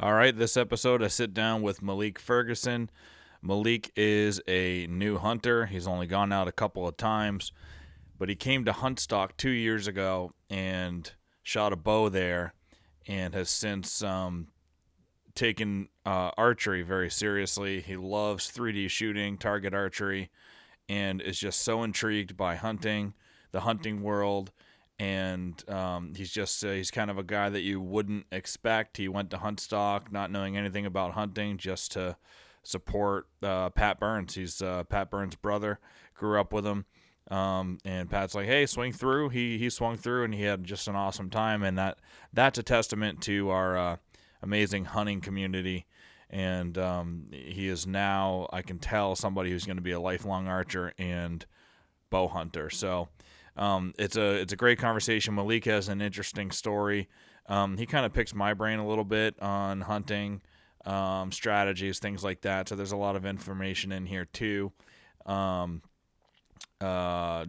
All right, this episode I sit down with Malik Ferguson. Malik is a new hunter. He's only gone out a couple of times, but he came to Huntstock 2 years ago and shot a bow there and has since taken archery very seriously. He loves 3D shooting, target archery, and is just so intrigued by hunting, the hunting world. And he's kind of a guy that you wouldn't expect. He went to Huntstock not knowing anything about hunting, just to support Pat Burns. He's Pat Burns' brother. Grew up with him, and Pat's like, "Hey, swing through." He swung through, and he had just an awesome time. And that's a testament to our amazing hunting community. And he is now, I can tell, somebody who's going to be a lifelong archer and bow hunter. So. It's a great conversation. Malik has an interesting story. He kind of picks my brain a little bit on hunting strategies, things like that. So there's a lot of information in here too.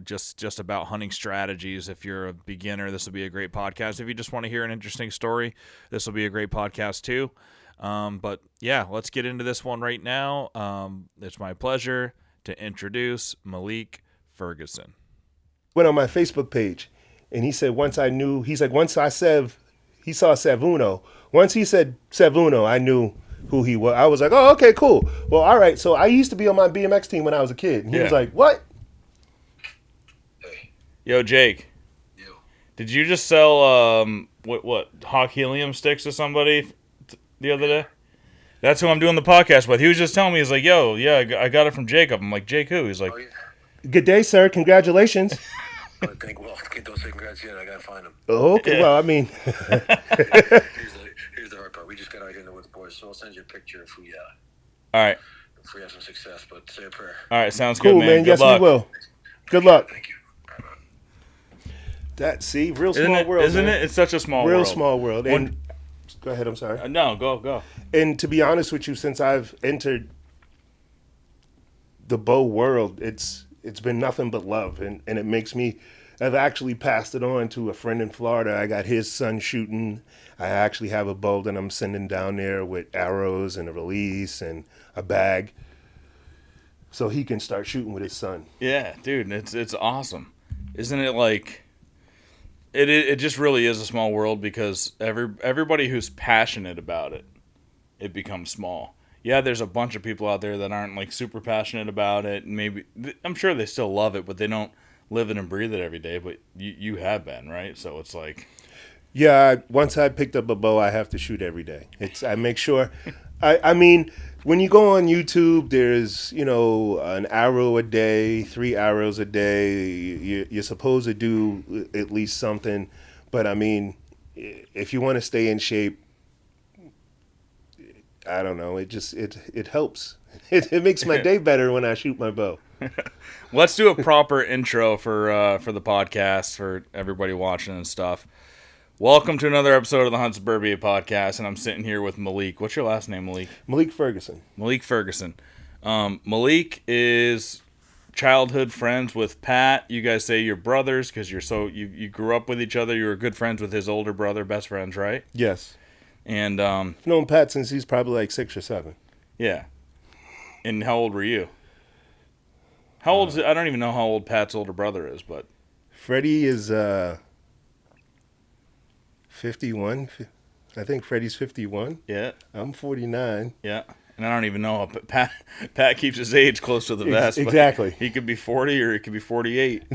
Just about hunting strategies. If you're a beginner, this will be a great podcast. If you just want to hear an interesting story, this will be a great podcast too. But yeah, let's get into this one right now. It's my pleasure to introduce Malik Ferguson. Went on my Facebook page, and he said once I knew, he saw Savuno. Once he said Savuno, I knew who he was. I was like, oh, okay, cool. Well, all right. So I used to be on my BMX team when I was a kid. And he was like, what? Hey. Yo, Jake. Yo. Did you just sell what Hawk helium sticks to somebody the other day? That's who I'm doing the podcast with. He was just telling me, he's like, yo, yeah, I got it from Jacob. I'm like, Jake who? He's like, Oh, yeah. Good day, sir. Congratulations. Don't say congrats yet. I gotta find him. Oh, okay. Yeah. Well, I mean, Here's the hard part. We just got out here in the woods, boys. So I'll send you a picture if we all right. have some success. But say a prayer. All right, sounds cool, good, man. Good Yes, luck. we will. Good luck. Thank you. All right, man. Real small world. Isn't man. it? It's such a small Real world. small world. And go ahead. I'm sorry. No, go. And to be honest with you, since I've entered the bow world, it's been nothing but love, and it makes me. I've actually passed it on to a friend in Florida. I got his son shooting. I actually have a bow that I'm sending down there with arrows and a release and a bag, so he can start shooting with his son. Yeah, dude, it's awesome. Isn't it like it just really is a small world, because everybody who's passionate about it, it becomes small. Yeah, there's a bunch of people out there that aren't like super passionate about it. Maybe I'm sure they still love it, but they don't live it and breathe it every day. But you have been, right? So it's like, Yeah, once I picked up a bow, I have to shoot every day. I make sure. I mean, when you go on YouTube, there's an arrow a day, 3 arrows a day. You're supposed to do at least something, but I mean, if you want to stay in shape, I don't know. It helps. It makes my day better when I shoot my bow. let's do a proper intro for the podcast for everybody watching and stuff. Welcome to another episode of the Hunt Suburbia podcast, and I'm sitting here with Malik. What's your last name, Malik? Malik Ferguson. Malik Ferguson. Malik is childhood friends with Pat. You guys say you're brothers because you grew up with each other. You were good friends with his older brother, best friends, right? Yes. And I've known Pat since he's probably like 6 or 7. yeah. And how old were you? How old is it? I don't even know how old Pat's older brother is, but Freddie is 51. I think Freddie's 51. yeah. I'm 49. Yeah. And I don't even know how Pat keeps his age close to the vest. but Exactly. He could be 40 or he could be 48.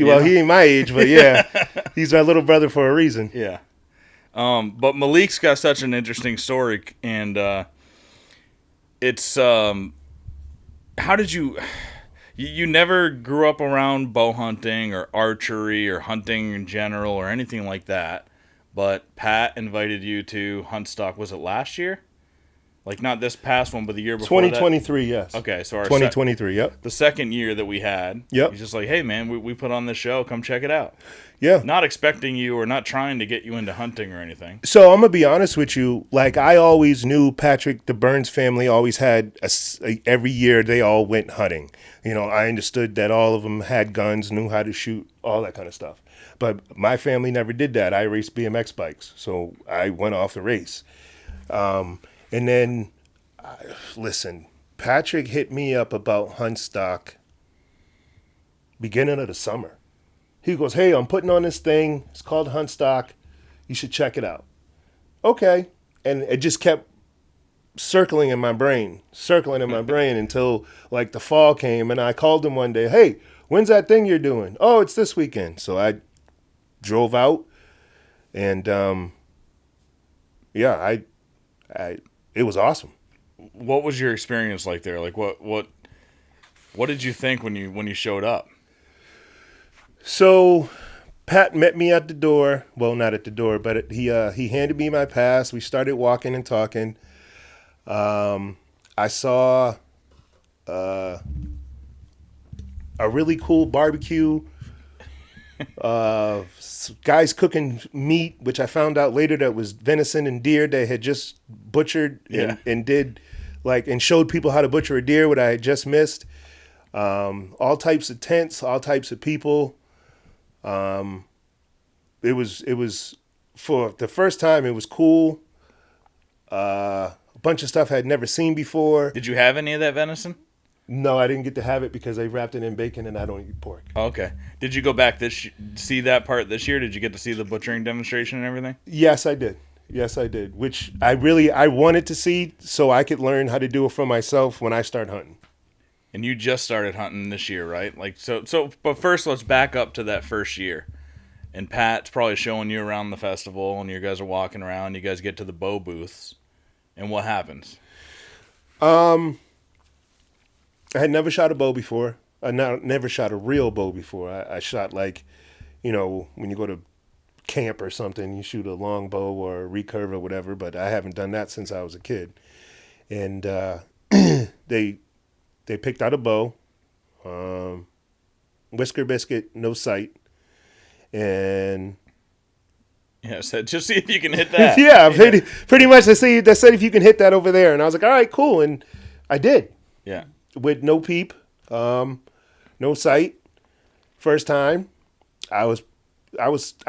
Well, he ain't my age, but yeah, he's my little brother for a reason. Yeah. But Malik's got such an interesting story, and it's how did you never grew up around bow hunting or archery or hunting in general or anything like that, but Pat invited you to Huntstock. Was it last year? Like not this past one, but the year before. 2023, yes. Okay, so our 2023, yep. the second year that we had. Yep. He's just like, hey man, we put on this show, come check it out. Yeah. Not expecting you or not trying to get you into hunting or anything. So I'm gonna be honest with you. Like I always knew, Patrick, the Burns family always had every year they all went hunting. I understood that all of them had guns, knew how to shoot, all that kind of stuff. But my family never did that. I raced BMX bikes, so I went off the race. And then, listen, Patrick hit me up about Huntstock beginning of the summer. He goes, hey, I'm putting on this thing. It's called Huntstock. You should check it out. Okay. And it just kept circling in my brain until like the fall came. And I called him one day, hey, when's that thing you're doing? Oh, it's this weekend. So I drove out and, yeah, it was awesome. What was your experience like there? Like what did you think when you showed up? So Pat met me at the door. Well, not at the door, but he handed me my pass. We started walking and talking. I saw a really cool barbecue. Guys cooking meat, which I found out later that was venison and deer they had just butchered and did and showed people how to butcher a deer, what I had just missed. All types of tents, all types of people. It was for the first time. It was cool. A bunch of stuff I had never seen before. Did you have any of that venison? No, I didn't get to have it because they wrapped it in bacon and I don't eat pork. Okay. Did you go back see that part this year? Did you get to see the butchering demonstration and everything? Yes, I did. Which I wanted to see so I could learn how to do it for myself when I start hunting. And you just started hunting this year, right? But first let's back up to that first year. And Pat's probably showing you around the festival and you guys are walking around, you guys get to the bow booths. And what happens? I had never shot a bow before. I never shot a real bow before. I shot when you go to camp or something, you shoot a long bow or a recurve or whatever, but I haven't done that since I was a kid. And they picked out a bow, whisker biscuit, no sight, and yeah, so just see if you can hit that. yeah, pretty much they said if you can hit that over there, and I was like, all right, cool, and I did. Yeah. With no peep, no sight, first time, I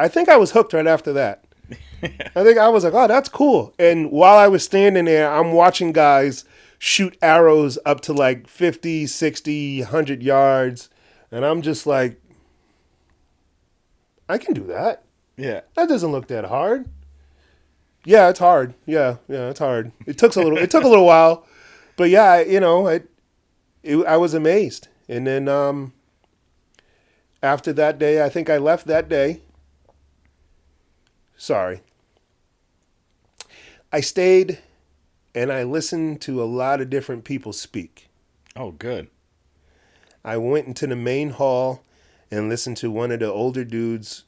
think I was hooked right after that. I think I was like, oh, that's cool. And while I was standing there, I'm watching guys shoot arrows up to like 50, 60, 100 yards. And I'm just like, I can do that. Yeah. That doesn't look that hard. Yeah, it's hard. Yeah, it's hard. It took a little while. But yeah, I was amazed. And then after that day, I think I left that day. Sorry. I stayed and I listened to a lot of different people speak. Oh, good. I went into the main hall and listened to one of the older dudes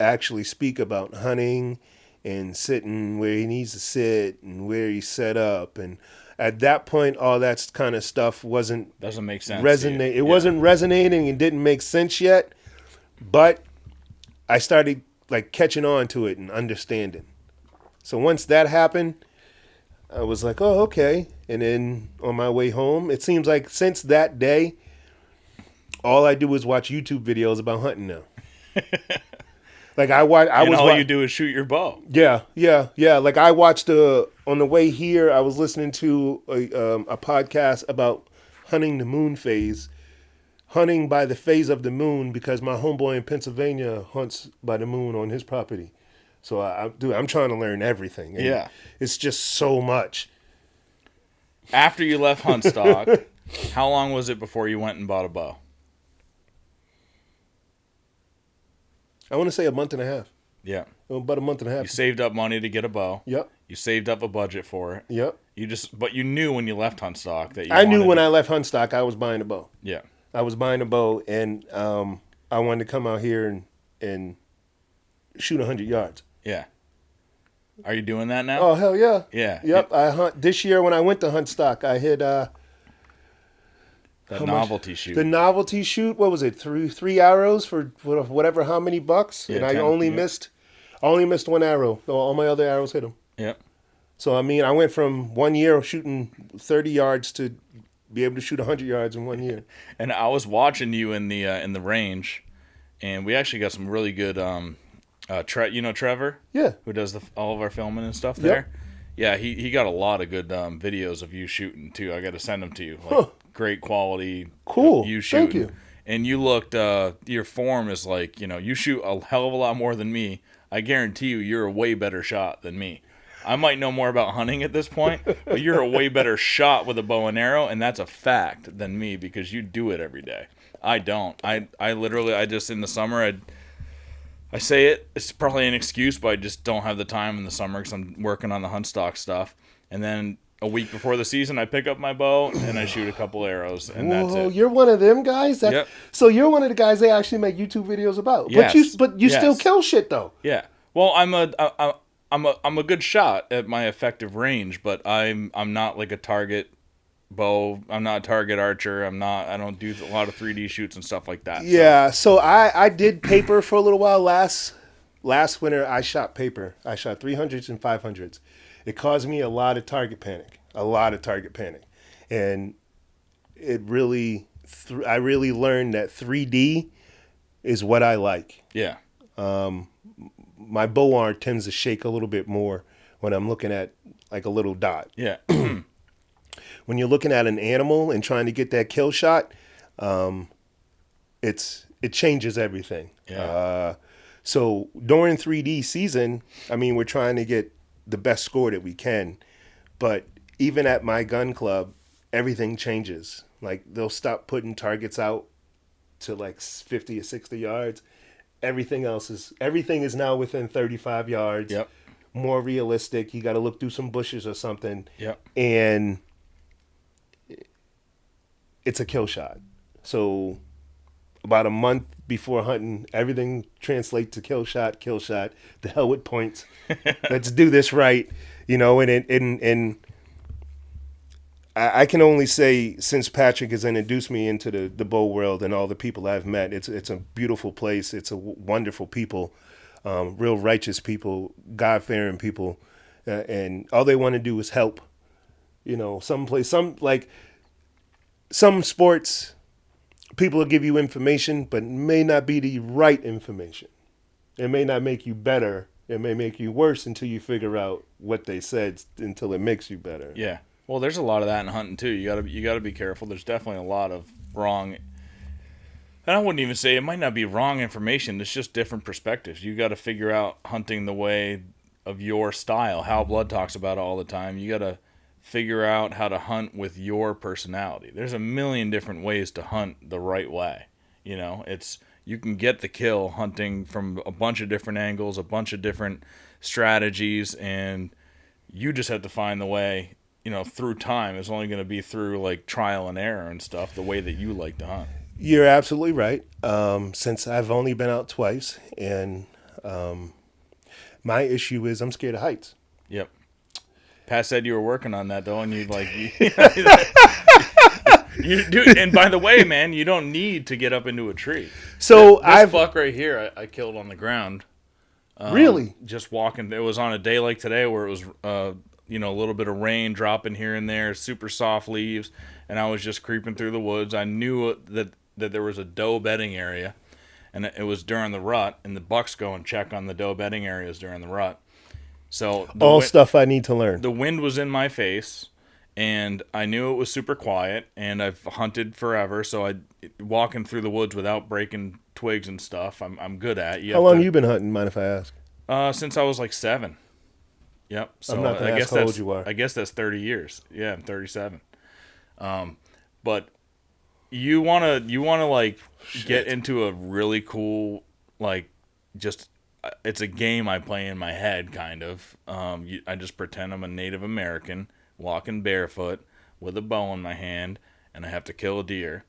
actually speak about hunting and sitting where he needs to sit and where he's set up. And at that point, all that kind of stuff doesn't make sense. It wasn't resonating and didn't make sense yet. But I started catching on to it and understanding. So once that happened, I was like, oh, okay. And then on my way home, it seems like since that day, all I do is watch YouTube videos about hunting now. All you do is shoot your bow. Yeah. Like I watched on the way here, I was listening to a podcast about hunting the moon phase, hunting by the phase of the moon because my homeboy in Pennsylvania hunts by the moon on his property. So I'm trying to learn everything. And it's just so much. After you left Huntstock, how long was it before you went and bought a bow? I want to say a month and a half. Yeah. About a month and a half. You saved up money to get a bow. Yep. You saved up a budget for it. Yep. But you knew when you left Huntstock that I knew when I left Huntstock I was buying a bow. Yeah. I was buying a bow, and I wanted to come out here and shoot 100 yards. Yeah. Are you doing that now? Oh, hell yeah. Yeah. Yep. I hunt this year when I went to Huntstock. I hit the novelty shoot. The novelty shoot. What was it? Three arrows for whatever how many bucks? Yeah, and I only missed one arrow. All my other arrows hit them. Yep. So I mean, I went from 1 year shooting 30 yards to be able to shoot 100 yards in 1 year. And I was watching you in the range, and we actually got some really good. Trevor? Yeah. Who does all of our filming and stuff there? Yeah, he got a lot of good videos of you shooting too. I got to send them to you. Like Huh. great quality. Cool. You shooting. Thank you. And you looked. Your form is like, you shoot a hell of a lot more than me. I guarantee you're a way better shot than me. I might know more about hunting at this point, but you're a way better shot with a bow and arrow, and that's a fact, than me, because you do it every day. I don't. I literally, I just, in the summer, I say it's probably an excuse, but I just don't have the time in the summer because I'm working on the Huntstock stuff. And then a week before the season, I pick up my bow and I shoot a couple arrows, and that's Whoa, it. you're one of them guys. Yep. So you're one of the guys they actually make YouTube videos about. Yes. But you still Yes. kill shit though. Yeah. Well, I'm a good shot at my effective range, but I'm not like a target bow. I'm not a target archer. I don't do a lot of 3D shoots and stuff like that. Yeah. So I did paper for a little while last winter. I shot paper. I shot 300s and 500s. It caused me a lot of target panic. And it really, I really learned that 3D is what I like. Yeah. My bow arm tends to shake a little bit more when I'm looking at like a little dot. Yeah. When you're looking at an animal and trying to get that kill shot, it changes everything. Yeah. So during 3D season, I mean, we're trying to get the best score that we can, but even at my gun club, everything changes. Like they'll stop putting targets out to like 50 or 60 yards. Everything is now within 35 yards. Yep. More realistic. You got to look through some bushes or something. Yep. And it's a kill shot. So about a month before hunting, everything translates to kill shot. The hell with points. Let's do this right. And I can only say, since Patrick has introduced me into the bow world and all the people I've met, it's a beautiful place. It's a wonderful people, real righteous people, God-fearing people, and all they want to do is help. Some sports, people will give you information, but may not be the right information. It may not make you better. It may make you worse until you figure out what they said, until it makes you better. Yeah. Well, there's a lot of that in hunting too. You gotta be careful. There's definitely a lot of wrong. And I wouldn't even say it might not be wrong information. It's just different perspectives. You got to figure out hunting the way of your style. Hal Blood talks about it all the time. You got to figure out how to hunt with your personality. There's a million different ways to hunt the right way. You can get the kill hunting from a bunch of different angles, a bunch of different strategies, and you just have to find the way. Through time. It's only going to be through like trial and error and stuff, the way that you like to hunt. You're absolutely right. Since I've only been out twice, and my issue is I'm scared of heights. Yep. Pat said you were working on that though, and you do. And by the way, man, you don't need to get up into a tree. So this buck right here, I killed on the ground. Really? Just walking. It was on a day like today where it was a little bit of rain dropping here and there, super soft leaves, and I was just creeping through the woods. I knew that there was a doe bedding area, and it was during the rut, and the bucks go and check on the doe bedding areas during the rut. So stuff I need to learn. The wind was in my face, and I knew it was super quiet, and I've hunted forever, so walking through the woods without breaking twigs and stuff, I'm good at. How long you been hunting, mind if I ask? Since I was like 7. Yep. So I'm not going to ask how old you are. I guess that's 30 years. Yeah, I'm 37. But you wanna like get into a really cool, like, just it's a game I play in my head, kind of. I just pretend I'm a Native American walking barefoot with a bow in my hand, and I have to kill a deer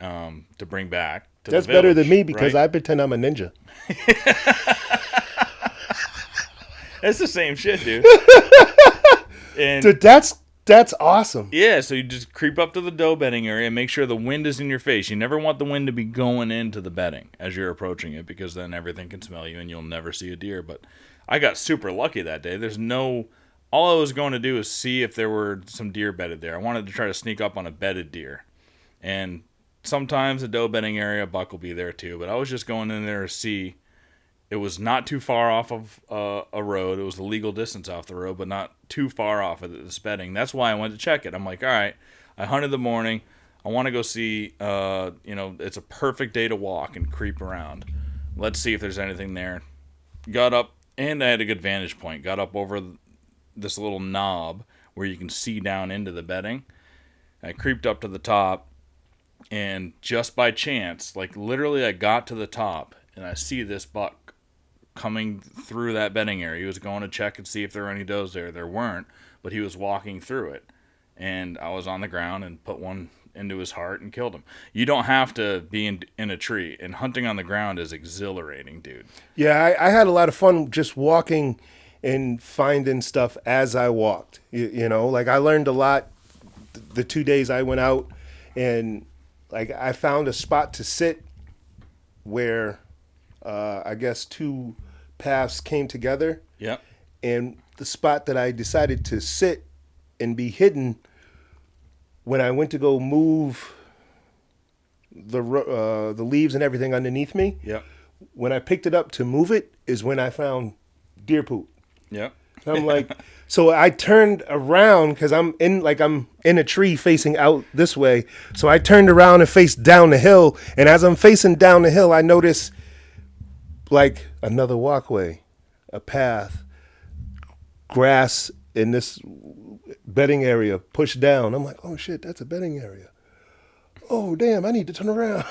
to bring back to That's the village, better than me because right? I pretend I'm a ninja. It's the same shit, dude. And Dude, that's awesome. yeah, so you just creep up to the doe bedding area and make sure the wind is in your face. You never want the wind to be going into the bedding as you're approaching it, because then everything can smell you and you'll never see a deer. But I got super lucky that day. All I was going to do is see if there were some deer bedded there. I wanted to try to sneak up on a bedded deer. And sometimes the doe bedding area, a buck will be there too. But I was just going in there to see. It was not too far off of a road. It was a legal distance off the road, but not too far off of this bedding. That's why I went to check it. I'm like, all right, I hunted the morning. I want to go see, it's a perfect day to walk and creep around. Let's see if there's anything there. Got up, and I had a good vantage point. Got up over this little knob where you can see down into the bedding. I creeped up to the top, and just by chance, like literally I got to the top, and I see this buck coming through that bedding area. He was going to check and see if there were any does there. There weren't, but he was walking through it. And I was on the ground and put one into his heart and killed him. You don't have to be in a tree. And hunting on the ground is exhilarating, dude. Yeah, I had a lot of fun just walking and finding stuff as I walked. Like I learned a lot the 2 days I went out, and like I found a spot to sit where I guess two paths came together. Yep. And the spot that I decided to sit and be hidden, when I went to go move the leaves and everything underneath me, Yep. when I picked it up to move it is when I found deer poop. Yep. I'm like, so I turned around because I'm in a tree facing out this way. So I turned around and faced down the hill. And as I'm facing down the hill, I notice like another walkway, a path, grass in this bedding area pushed down. I'm like, oh shit, that's a bedding area. Oh damn, I need to turn around.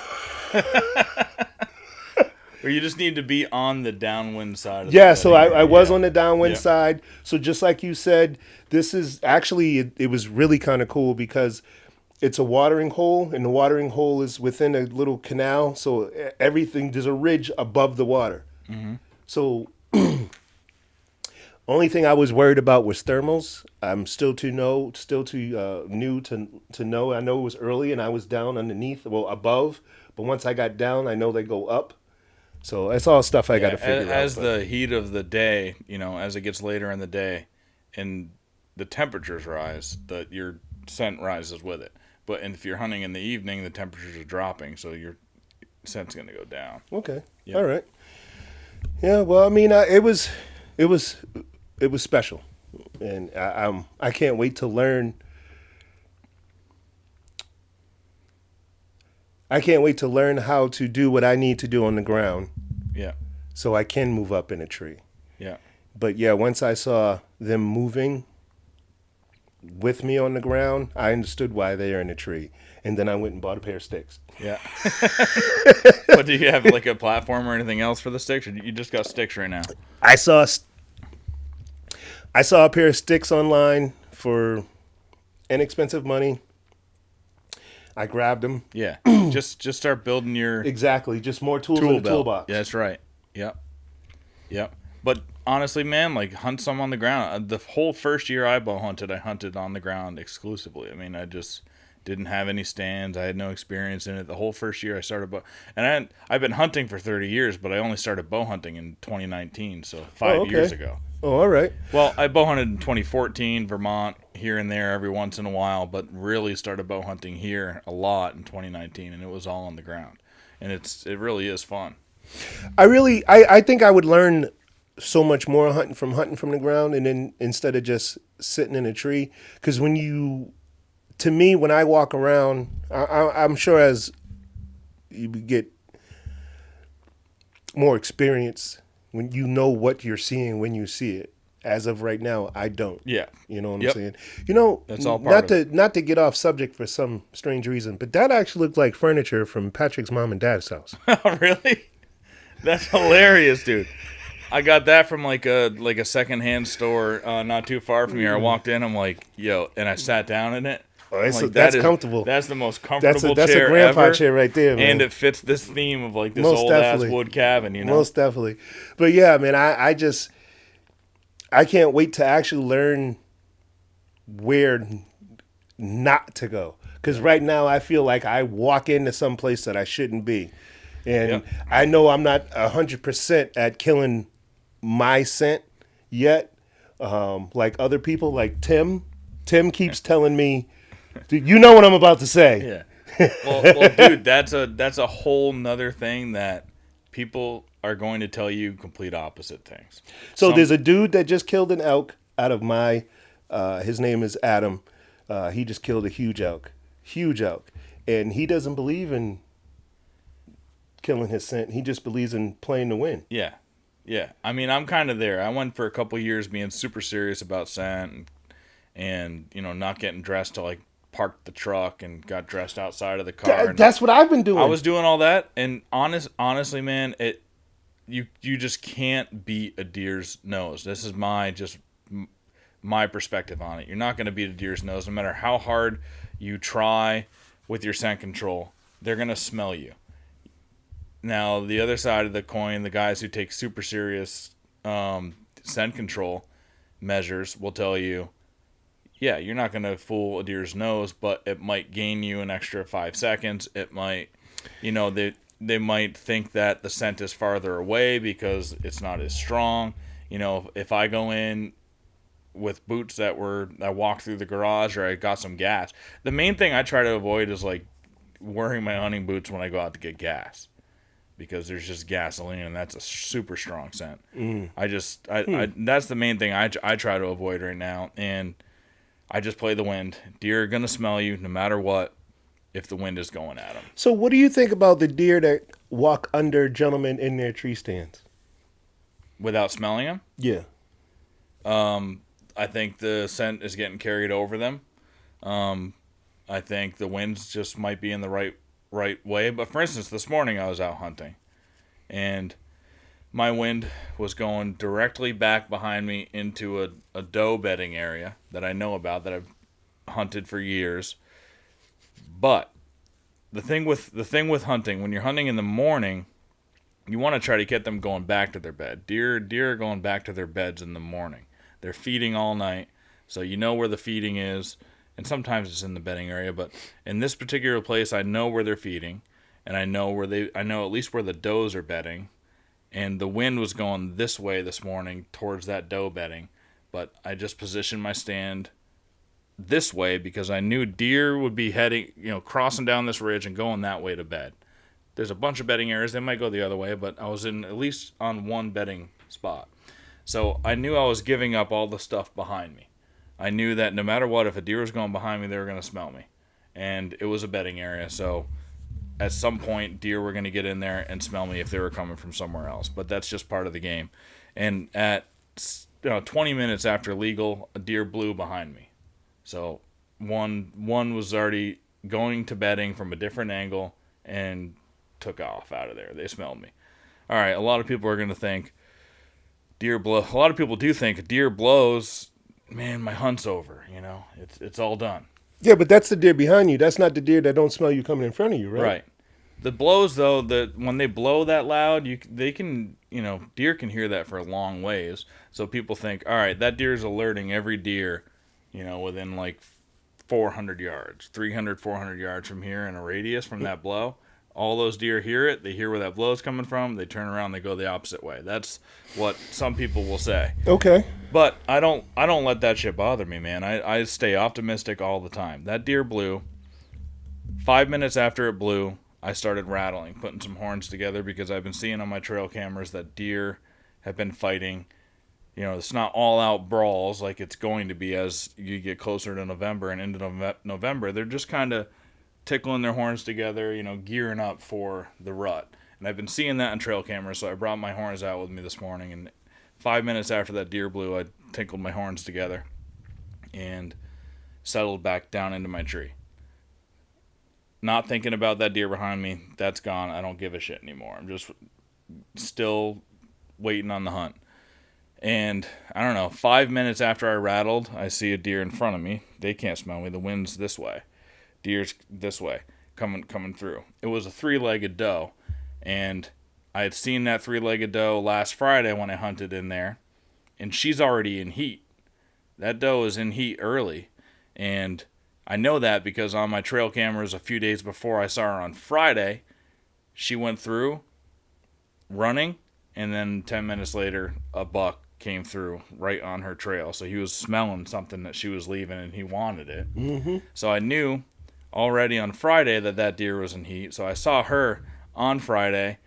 Or you just need to be on the downwind side of Yeah, the so I was on the downwind side. So just like you said, this is actually, it was really kind of cool because it's a watering hole, and the watering hole is within a little canal. So everything, there's a ridge above the water. Mm-hmm. So only thing I was worried about was thermals. I'm still too new to know. I know it was early and I was down underneath, well, above. But once I got down, I know they go up. So it's all stuff I got to figure out. As the heat of the day, as it gets later in the day and the temperatures rise, your scent rises with it. But if you're hunting in the evening, the temperatures are dropping, so your scent's going to go down. Okay. Yep. All right. Yeah, well, I mean, it was special. And I can't wait to learn. I can't wait to learn how to do what I need to do on the ground. Yeah. So I can move up in a tree. Yeah. But yeah, once I saw them moving with me on the ground, I understood why they are in a tree. And then I went and bought a pair of sticks. Yeah. But do you have like a platform or anything else for the sticks, or you just got sticks right now? I saw a pair of sticks online for inexpensive money. I grabbed them. Yeah. just start building your Exactly. Just more tools in the toolbox. Yeah, that's right. Yep. Yep. But honestly, man, like hunt some on the ground. The whole first year I bow hunted, I hunted on the ground exclusively. I mean, I just didn't have any stands. I had no experience in it. The whole first year I started I've been hunting for 30 years, but I only started bow hunting in 2019, so 5 years ago. Oh, all right. Well, I bow hunted in 2014, Vermont, here and there every once in a while, but really started bow hunting here a lot in 2019, and it was all on the ground. And it really is fun. I think I would learn so much more hunting from the ground, and then instead of just sitting in a tree. Because when I walk around, I'm sure as you get more experience, when you know what you're seeing when you see it. As of right now, I don't. Yeah. You know what I'm saying? That's all part of it. Not to get off subject for some strange reason, but that actually looked like furniture from Patrick's mom and dad's house. Oh, really? That's hilarious, dude. I got that from like a secondhand store not too far from here. I walked in, I'm like, yo, and I sat down in it. Oh, that's comfortable. That's the most comfortable that's chair a grandpa ever. chair right there, man. And it fits this theme of like this Most old definitely. ass wood cabin, Most definitely. But yeah, man, I can't wait to actually learn where not to go. Because right now I feel like I walk into some place that I shouldn't be. And I know I'm not 100% at killing my scent yet. Like other people, like Tim. Tim keeps telling me, you know what I'm about to say. Yeah. Well, dude, that's a whole nother thing that people are going to tell you complete opposite things. So there's a dude that just killed an elk out of my, his name is Adam. He just killed a huge elk. And he doesn't believe in killing his scent. He just believes in playing to win. Yeah. I mean, I'm kind of there. I went for a couple years being super serious about scent and not getting dressed till I parked the truck and got dressed outside of the car. That's what I've been doing. I was doing all that, and honestly, man, you just can't beat a deer's nose. This is my perspective on it. You're not going to beat a deer's nose, no matter how hard you try with your scent control. They're going to smell you. Now, the other side of the coin, the guys who take super serious scent control measures will tell you, yeah, you're not going to fool a deer's nose, but it might gain you an extra 5 seconds. It might, they might think that the scent is farther away because it's not as strong. If I go in with boots I walked through the garage or I got some gas, the main thing I try to avoid is like wearing my hunting boots when I go out to get gas, because there's just gasoline and that's a super strong scent. That's the main thing I try to avoid right now. And I just play the wind. Deer are going to smell you no matter what if the wind is going at them. So what do you think about the deer that walk under gentlemen in their tree stands? Without smelling them? Yeah. I think the scent is getting carried over them. I think the winds just might be in the right way. But for instance, this morning I was out hunting, and my wind was going directly back behind me into a doe bedding area that I know about, that I've hunted for years. But the thing with hunting, when you're hunting in the morning, you want to try to get them going back to their bed. Deer are going back to their beds in the morning. They're feeding all night, so you know where the feeding is, and sometimes it's in the bedding area, but in this particular place, I know where they're feeding, and I know at least where the does are bedding. And the wind was going this way this morning towards that doe bedding, but I just positioned my stand this way because I knew deer would be heading, crossing down this ridge and going that way to bed. There's a bunch of bedding areas. They might go the other way, but I was in at least on one bedding spot. So I knew I was giving up all the stuff behind me. I knew that no matter what, if a deer was going behind me, they were going to smell me. And it was a bedding area, so at some point, deer were going to get in there and smell me if they were coming from somewhere else. But that's just part of the game. And at 20 minutes after legal, a deer blew behind me. So one was already going to bedding from a different angle and took off out of there. They smelled me. All right, a lot of people are going to think deer blow. A lot of people do think a deer blows, man, my hunt's over. It's all done. Yeah, but that's the deer behind you. That's not the deer that don't smell you coming in front of you, right? Right. The blows, though, when they blow that loud, deer can hear that for a long ways. So people think, all right, that deer is alerting every deer, within like 400 yards, 300, 400 yards from here in a radius from that blow. All those deer hear it. They hear where that blow is coming from. They turn around. They go the opposite way. That's what some people will say. Okay. But I don't let that shit bother me, man. I stay optimistic all the time. That deer blew. 5 minutes after it blew, I started rattling, putting some horns together, because I've been seeing on my trail cameras that deer have been fighting. It's not all-out brawls like it's going to be as you get closer to November and into November. They're just kind of tickling their horns together, gearing up for the rut. And I've been seeing that on trail cameras, so I brought my horns out with me this morning. And 5 minutes after that deer blew, I tinkled my horns together and settled back down into my tree. Not thinking about that deer behind me. That's gone. I don't give a shit anymore. I'm just still waiting on the hunt. And I don't know, 5 minutes after I rattled, I see a deer in front of me. They can't smell me. The wind's this way. Deer's this way, coming through. It was a 3-legged doe, and I had seen that 3-legged doe last Friday when I hunted in there, and she's already in heat. That doe is in heat early, and I know that because on my trail cameras a few days before I saw her on Friday, she went through running, and then 10 minutes later, a buck came through right on her trail. So he was smelling something that she was leaving, and he wanted it. Mm-hmm. So I knew already on Friday that deer was in heat. So I saw her on Friday.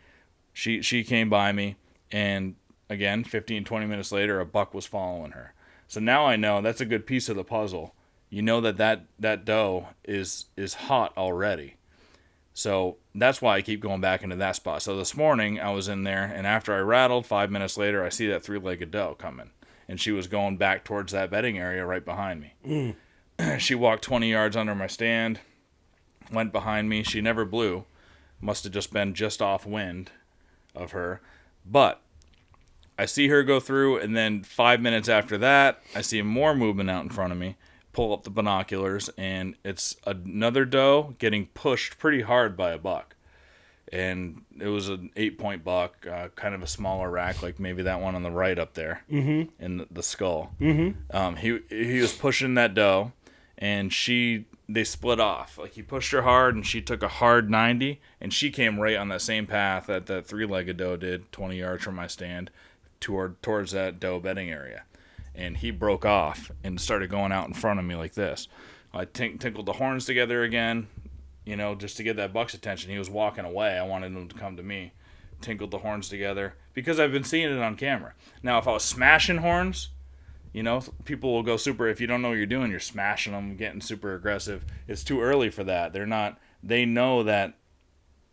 She came by me, and again, 15, 20 minutes later, a buck was following her. So now I know that's a good piece of the puzzle. You know that doe is hot already. So that's why I keep going back into that spot. So this morning I was in there, and after I rattled, 5 minutes later, I see that 3-legged doe coming. And she was going back towards that bedding area right behind me. She walked 20 yards under my stand, went behind me. She never blew. Must have just been just off wind of her. But I see her go through, and then 5 minutes after that, I see more movement out in front of me. Pull up the binoculars, and it's another doe getting pushed pretty hard by a buck. And it was an 8-point buck, kind of a smaller rack, like maybe that one on the right up there in the skull. He was pushing that doe, and they split off. Like, he pushed her hard, and she took a hard 90, and she came right on that same path that 3-legged doe did, 20 yards from my stand, towards that doe bedding area. And he broke off and started going out in front of me like this. I tinkled the horns together again, just to get that buck's attention. He was walking away. I wanted him to come to me. Tinkled the horns together because I've been seeing it on camera. Now, if I was smashing horns, people will go super. If you don't know what you're doing, you're smashing them, getting super aggressive. It's too early for that. They know that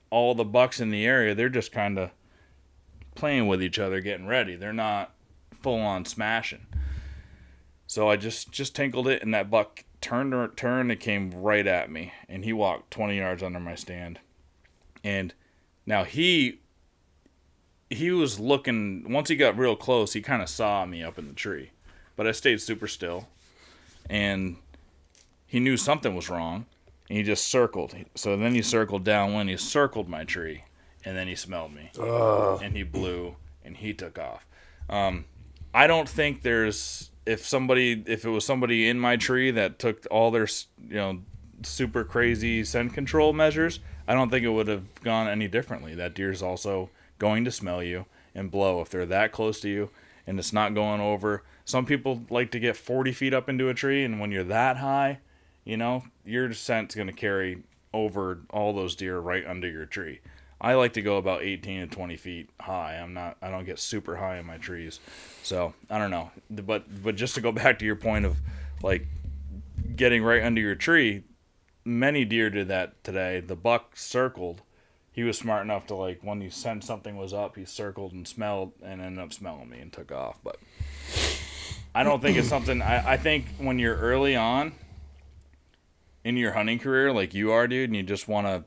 all the bucks in the area, they're just kind of playing with each other, getting ready. They're not full on smashing. So I just tinkled it, and that buck turned and came right at me, and he walked 20 yards under my stand. And now he was looking, once he got real close, he kind of saw me up in the tree. But I stayed super still, and he knew something was wrong, and he just circled. So then he circled downwind, he circled my tree, and then he smelled me, and he blew, and he took off. I don't think there's... If it was somebody in my tree that took all their, super crazy scent control measures, I don't think it would have gone any differently. That deer's also going to smell you and blow if they're that close to you and it's not going over. Some people like to get 40 feet up into a tree, and when you're that high, your scent's going to carry over all those deer right under your tree. I like to go about 18 to 20 feet high. I don't get super high in my trees. So, I don't know. But just to go back to your point of, like, getting right under your tree, many deer did that today. The buck circled. He was smart enough to, like, when he sensed something was up, he circled and smelled and ended up smelling me and took off. But I don't think it's something... I think when you're early on in your hunting career, like you are, dude, and you just want to...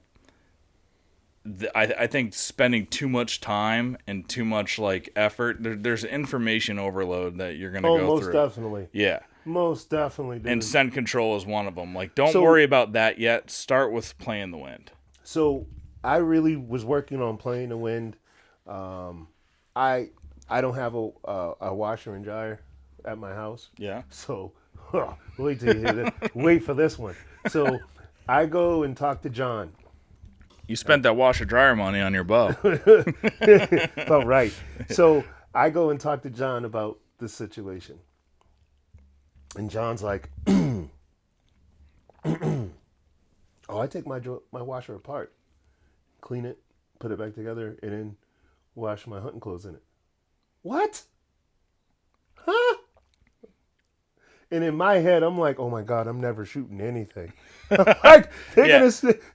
I think spending too much time and too much effort, there's information overload that you're going to go through. Most definitely. Yeah. Most definitely, dude. And scent control is one of them. Don't worry about that yet. Start with playing the wind. So I really was working on playing the wind. I don't have a washer and dryer at my house. Yeah. So wait till you hear this. Wait for this one. So I go and talk to John. You spent that washer dryer money on your bow. Oh, right. So I go and talk to John about this situation. And John's like, I take my washer apart, clean it, put it back together, and then wash my hunting clothes in it. What? Huh? And in my head, I'm like, oh my God, I'm never shooting anything. Like, they're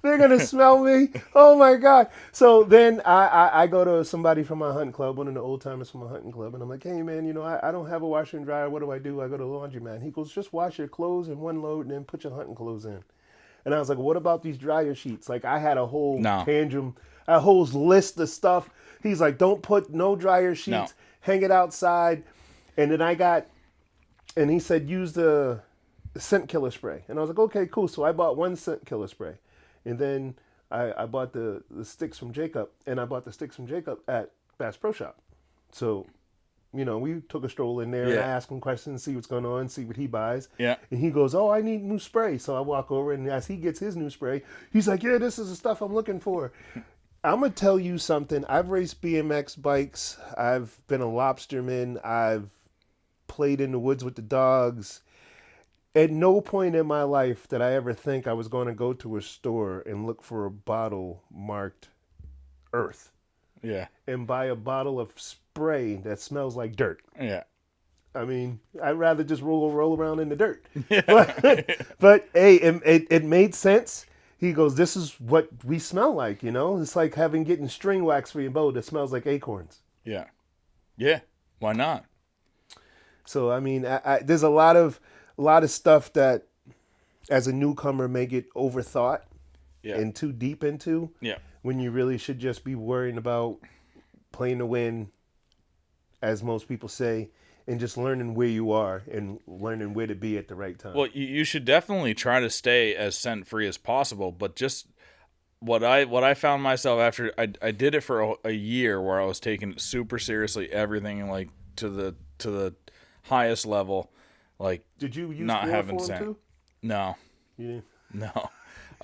gonna smell me. Oh my God. So then I go to somebody from my hunting club, one of the old timers from my hunting club, and I'm like, hey man, I don't have a washer and dryer. What do? I go to the laundromat. He goes, just wash your clothes in one load and then put your hunting clothes in. And I was like, what about these dryer sheets? Like, I had a whole tantrum, a whole list of stuff. He's like, don't put no dryer sheets, hang it outside. And then and he said, use the scent killer spray. And I was like, okay, cool. So I bought one scent killer spray. And then I bought the sticks from Jacob. And I bought the sticks from Jacob at Bass Pro Shop. So, we took a stroll in there and I asked him questions, see what's going on, see what he buys. Yeah. And he goes, I need new spray. So I walk over, and as he gets his new spray, he's like, yeah, this is the stuff I'm looking for. I'm going to tell you something. I've raced BMX bikes. I've been a lobsterman. I've played in the woods with the dogs. At no point in my life did I ever think I was going to go to a store and look for a bottle marked Earth. Yeah. and buy a bottle of spray that smells like dirt. Yeah. I mean, I'd rather just roll around in the dirt. Yeah. But hey, it made sense. He goes, this is what we smell like, you know? It's like getting string wax for your bow that smells like acorns. Yeah. Yeah. Why not? So, I mean, there's a lot of stuff that as a newcomer may get overthought and too deep into when you really should just be worrying about playing to win, as most people say, and just learning where you are and learning where to be at the right time. Well, you should definitely try to stay as scent free as possible, but just what I found myself after I did it for a year where I was taking it super seriously, everything like to the highest level. Like, did you use not having chloroform scent? too? No, Yeah. no.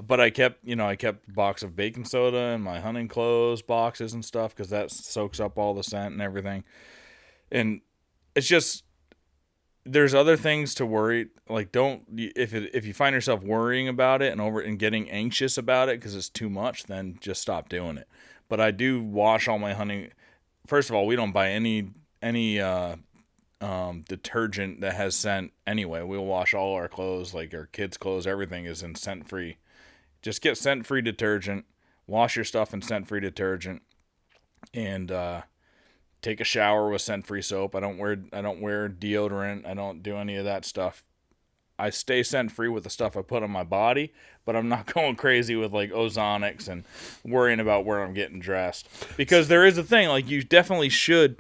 But I kept a box of baking soda in my hunting clothes boxes and stuff because that soaks up all the scent and everything. And it's just, there's other things to worry. Like, if you find yourself worrying about it and getting anxious about it because it's too much, then just stop doing it. But I do wash all my hunting. First of all, we don't buy any detergent that has scent anyway. We'll wash all our clothes, like our kids' clothes. Everything is in scent-free. Just get scent-free detergent. Wash your stuff in scent-free detergent, and take a shower with scent-free soap. I don't wear deodorant. I don't do any of that stuff. I stay scent-free with the stuff I put on my body, but I'm not going crazy with like ozonics and worrying about where I'm getting dressed. Because there is a thing, like you definitely should,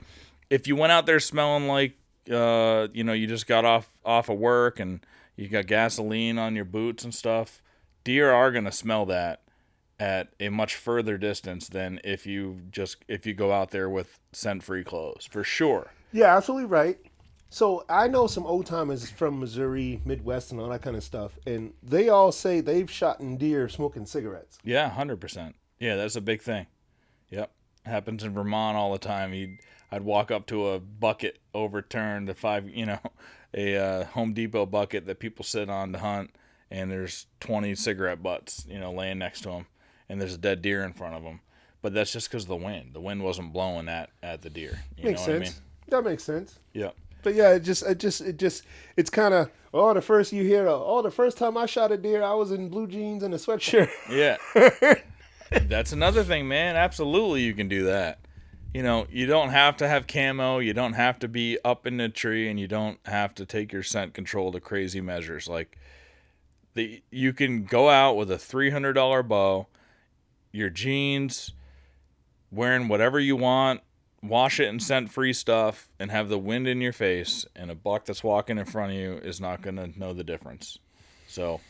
if you went out there smelling like, you just got off of work and you got gasoline on your boots and stuff, deer are going to smell that at a much further distance than if you go out there with scent-free clothes, for sure. Yeah, absolutely right. So I know some old timers from Missouri, Midwest, and all that kind of stuff, and they all say they've shot deer smoking cigarettes. Yeah, 100%. Yeah, that's a big thing. Yep, happens in Vermont all the time. I'd walk up to a bucket overturned, a Home Depot bucket that people sit on to hunt, and there's 20 cigarette butts, laying next to them, and there's a dead deer in front of them. But that's just because of the wind. The wind wasn't blowing at the deer. Makes sense. I mean? That makes sense. Yeah. But yeah, it's kind of, the first time I shot a deer, I was in blue jeans and a sweatshirt. Yeah. That's another thing, man. Absolutely, you can do that. You don't have to have camo. You don't have to be up in the tree, and you don't have to take your scent control to crazy measures. Like, you can go out with a $300 bow, your jeans, wearing whatever you want, wash it in scent-free stuff, and have the wind in your face, and a buck that's walking in front of you is not going to know the difference. So,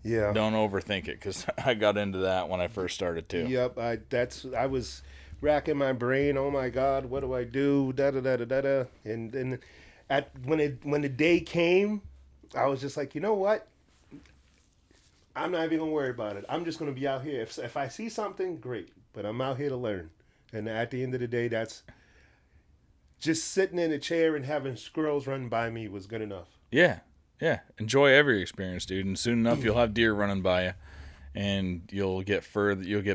yeah, don't overthink it, because I got into that when I first started too. Yep, I was racking my brain. Oh my God, what do I do? Da da da da da da. And then when the day came, I was just like, you know what? I'm not even gonna worry about it. I'm just gonna be out here. If I see something, great. But I'm out here to learn. And at the end of the day, that's just sitting in a chair and having squirrels run by me was good enough. Yeah. Enjoy every experience, dude. And soon enough, you'll have deer running by you, and you'll get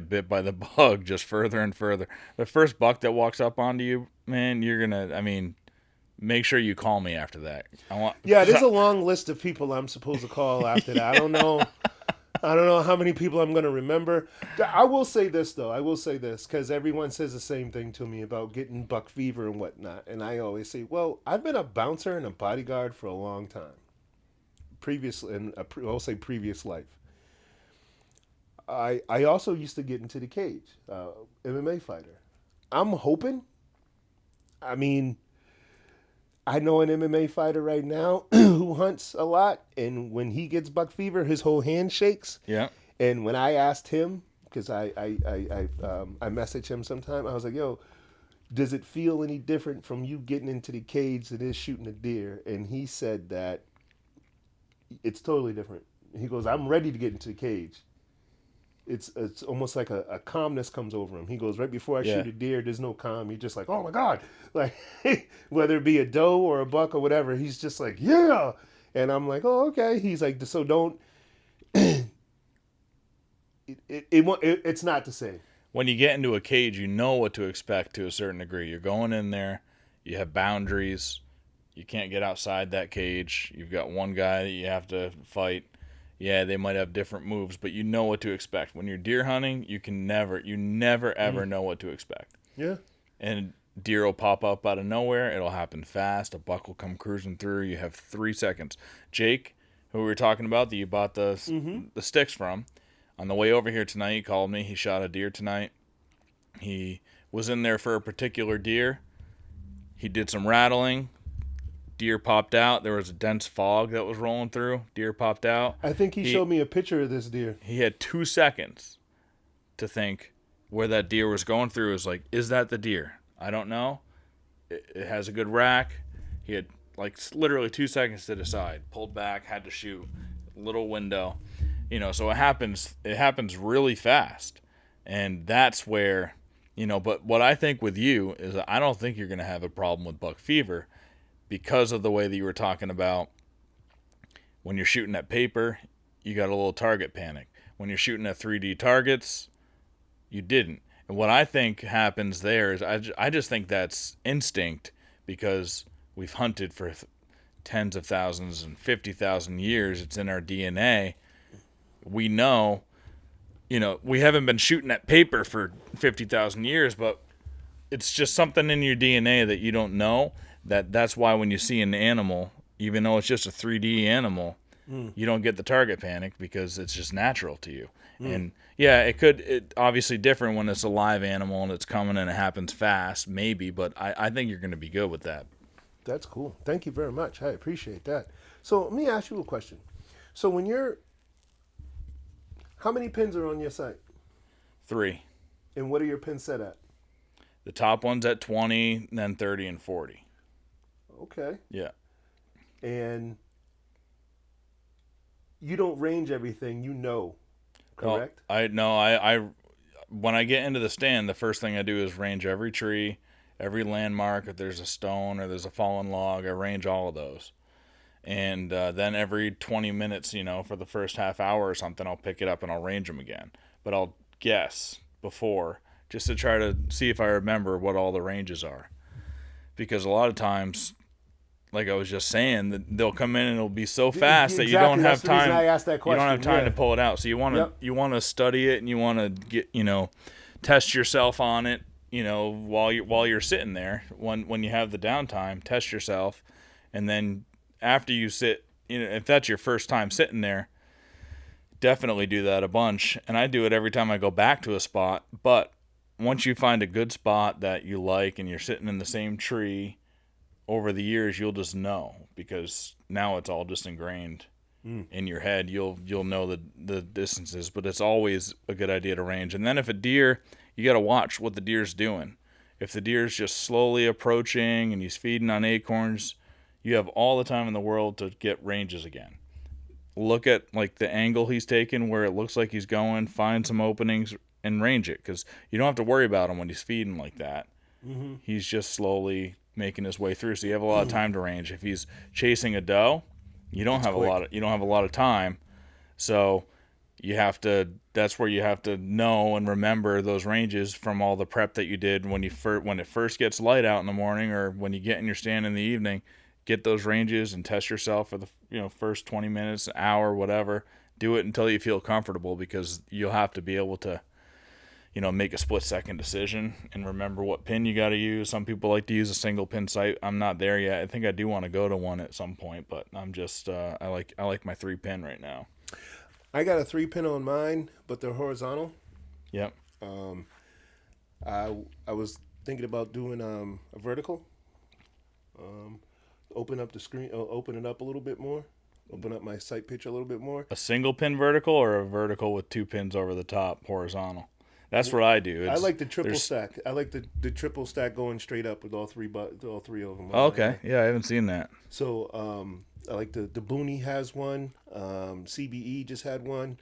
bit by the bug just further and further. The first buck that walks up onto you, man, make sure you call me after that. There's a long list of people I'm supposed to call after that. I don't know how many people I'm going to remember. I will say this, because everyone says the same thing to me about getting buck fever and whatnot. And I always say, well, I've been a bouncer and a bodyguard for a long time. Previous life. I also used to get into the cage, MMA fighter. I'm hoping, I know an MMA fighter right now who hunts a lot, and when he gets buck fever, his whole hand shakes. Yeah. And when I asked him, because I message him sometime, I was like, yo, does it feel any different from you getting into the cage than it is shooting a deer? And he said that it's totally different. He goes, I'm ready to get into the cage. It's almost like a calmness comes over him. He goes, right before I shoot a deer, there's no calm. He's just like, oh my God. Like, whether it be a doe or a buck or whatever, he's just like, yeah. And I'm like, oh, okay. He's like, so don't, it's not the same. when you get into a cage, you know what to expect to a certain degree. You're going in there, you have boundaries. You can't get outside that cage. You've got one guy that you have to fight. Yeah, they might have different moves, but you know what to expect. When you're deer hunting, you never ever know what to expect. Yeah. And deer will pop up out of nowhere. It'll happen fast. A buck will come cruising through. You have 3 seconds. Jake, who we were talking about that you bought the sticks from, on the way over here tonight, he called me. He shot a deer tonight. He was in there for a particular deer. He did some rattling. Deer popped out. There was a dense fog that was rolling through. Deer popped out. I think he showed me a picture of this deer. He had 2 seconds to think where that deer was going through. It was like, is that the deer? I don't know. It has a good rack. He had like literally 2 seconds to decide. Pulled back, had to shoot. Little window. So it happens really fast. And that's where, but what I think with you is I don't think you're going to have a problem with buck fever, because of the way that you were talking about when you're shooting at paper, you got a little target panic. When you're shooting at 3D targets, you didn't. And what I think happens there is I just think that's instinct, because we've hunted for tens of thousands and 50,000 years. It's in our DNA. We know, we haven't been shooting at paper for 50,000 years, but it's just something in your DNA that you don't know. That's why when you see an animal, even though it's just a 3D animal, you don't get the target panic, because it's just natural to you. And yeah, it obviously different when it's a live animal and it's coming and it happens fast, maybe, but I think you're going to be good with that. That's cool. Thank you very much. I appreciate that. So let me ask you a question. So how many pins are on your sight? 3. And what are your pins set at? The top one's at 20, then 30 and 40. Okay. Yeah. And you don't range everything, correct? I when I get into the stand, the first thing I do is range every tree, every landmark. If there's a stone or there's a fallen log, I range all of those. And then every 20 minutes, for the first half hour or something, I'll pick it up and I'll range them again. But I'll guess before, just to try to see if I remember what all the ranges are. Because a lot of times, like I was just saying, that they'll come in and it'll be so fast that you don't have time. I asked that question. You don't have time to pull it out. So you want to study it, and you want to get test yourself on it. While you're sitting there, when you have the downtime, test yourself, and then after you sit, if that's your first time sitting there, definitely do that a bunch. And I do it every time I go back to a spot. But once you find a good spot that you like and you're sitting in the same tree, over the years you'll just know, because now it's all just ingrained in your head. You'll know the distances, but it's always a good idea to range. And then if a deer, you got to watch what the deer's doing. If the deer's just slowly approaching and he's feeding on acorns, you have all the time in the world to get ranges again. Look at like the angle he's taking, where it looks like he's going, find some openings and range it, because you don't have to worry about him when he's feeding like that. Mm-hmm. He's just slowly making his way through, so you have a lot of time to range. If he's chasing a doe, you don't have a lot of time. So that's where you have to know and remember those ranges from all the prep that you did when it first gets light out in the morning, or when you get in your stand in the evening. Get those ranges and test yourself for the first 20 minutes, an hour, whatever. Do it until you feel comfortable, because you'll have to be able to make a split-second decision and remember what pin you got to use. Some people like to use a single pin sight. I'm not there yet. I think I do want to go to one at some point, but I'm just I like my 3-pin right now. I got a 3-pin on mine, but they're horizontal. Yep. I was thinking about doing a vertical. Open up the screen, open it up a little bit more. Open up my sight pitch a little bit more. A single pin vertical, or a vertical with 2 pins over the top horizontal? That's what I do. I like the triple stack. I like the triple stack going straight up with all three of them. Oh, okay. Yeah, I haven't seen that. So I like the Booney has one. CBE just had one.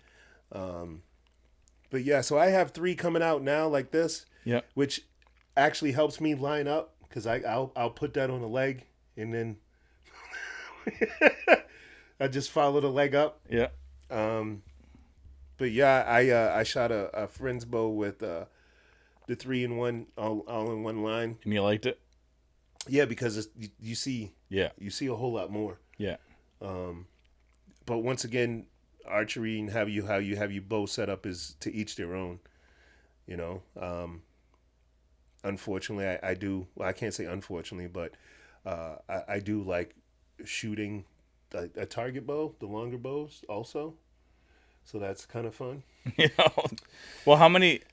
But yeah, so I have 3 coming out now like this. Yep. Which actually helps me line up, because I'll put that on the leg, and then I just follow the leg up. Yeah. But yeah, I shot a friend's bow with the 3-in-1 all in one line. And you liked it? Yeah, because you see Yeah. you see a whole lot more. Yeah. But once again, archery and how you have your bow set up is to each their own. You know, unfortunately, I do. Well, I can't say unfortunately, but I do like shooting a target bow, the longer bows also. So that's kind of fun. You know. Well,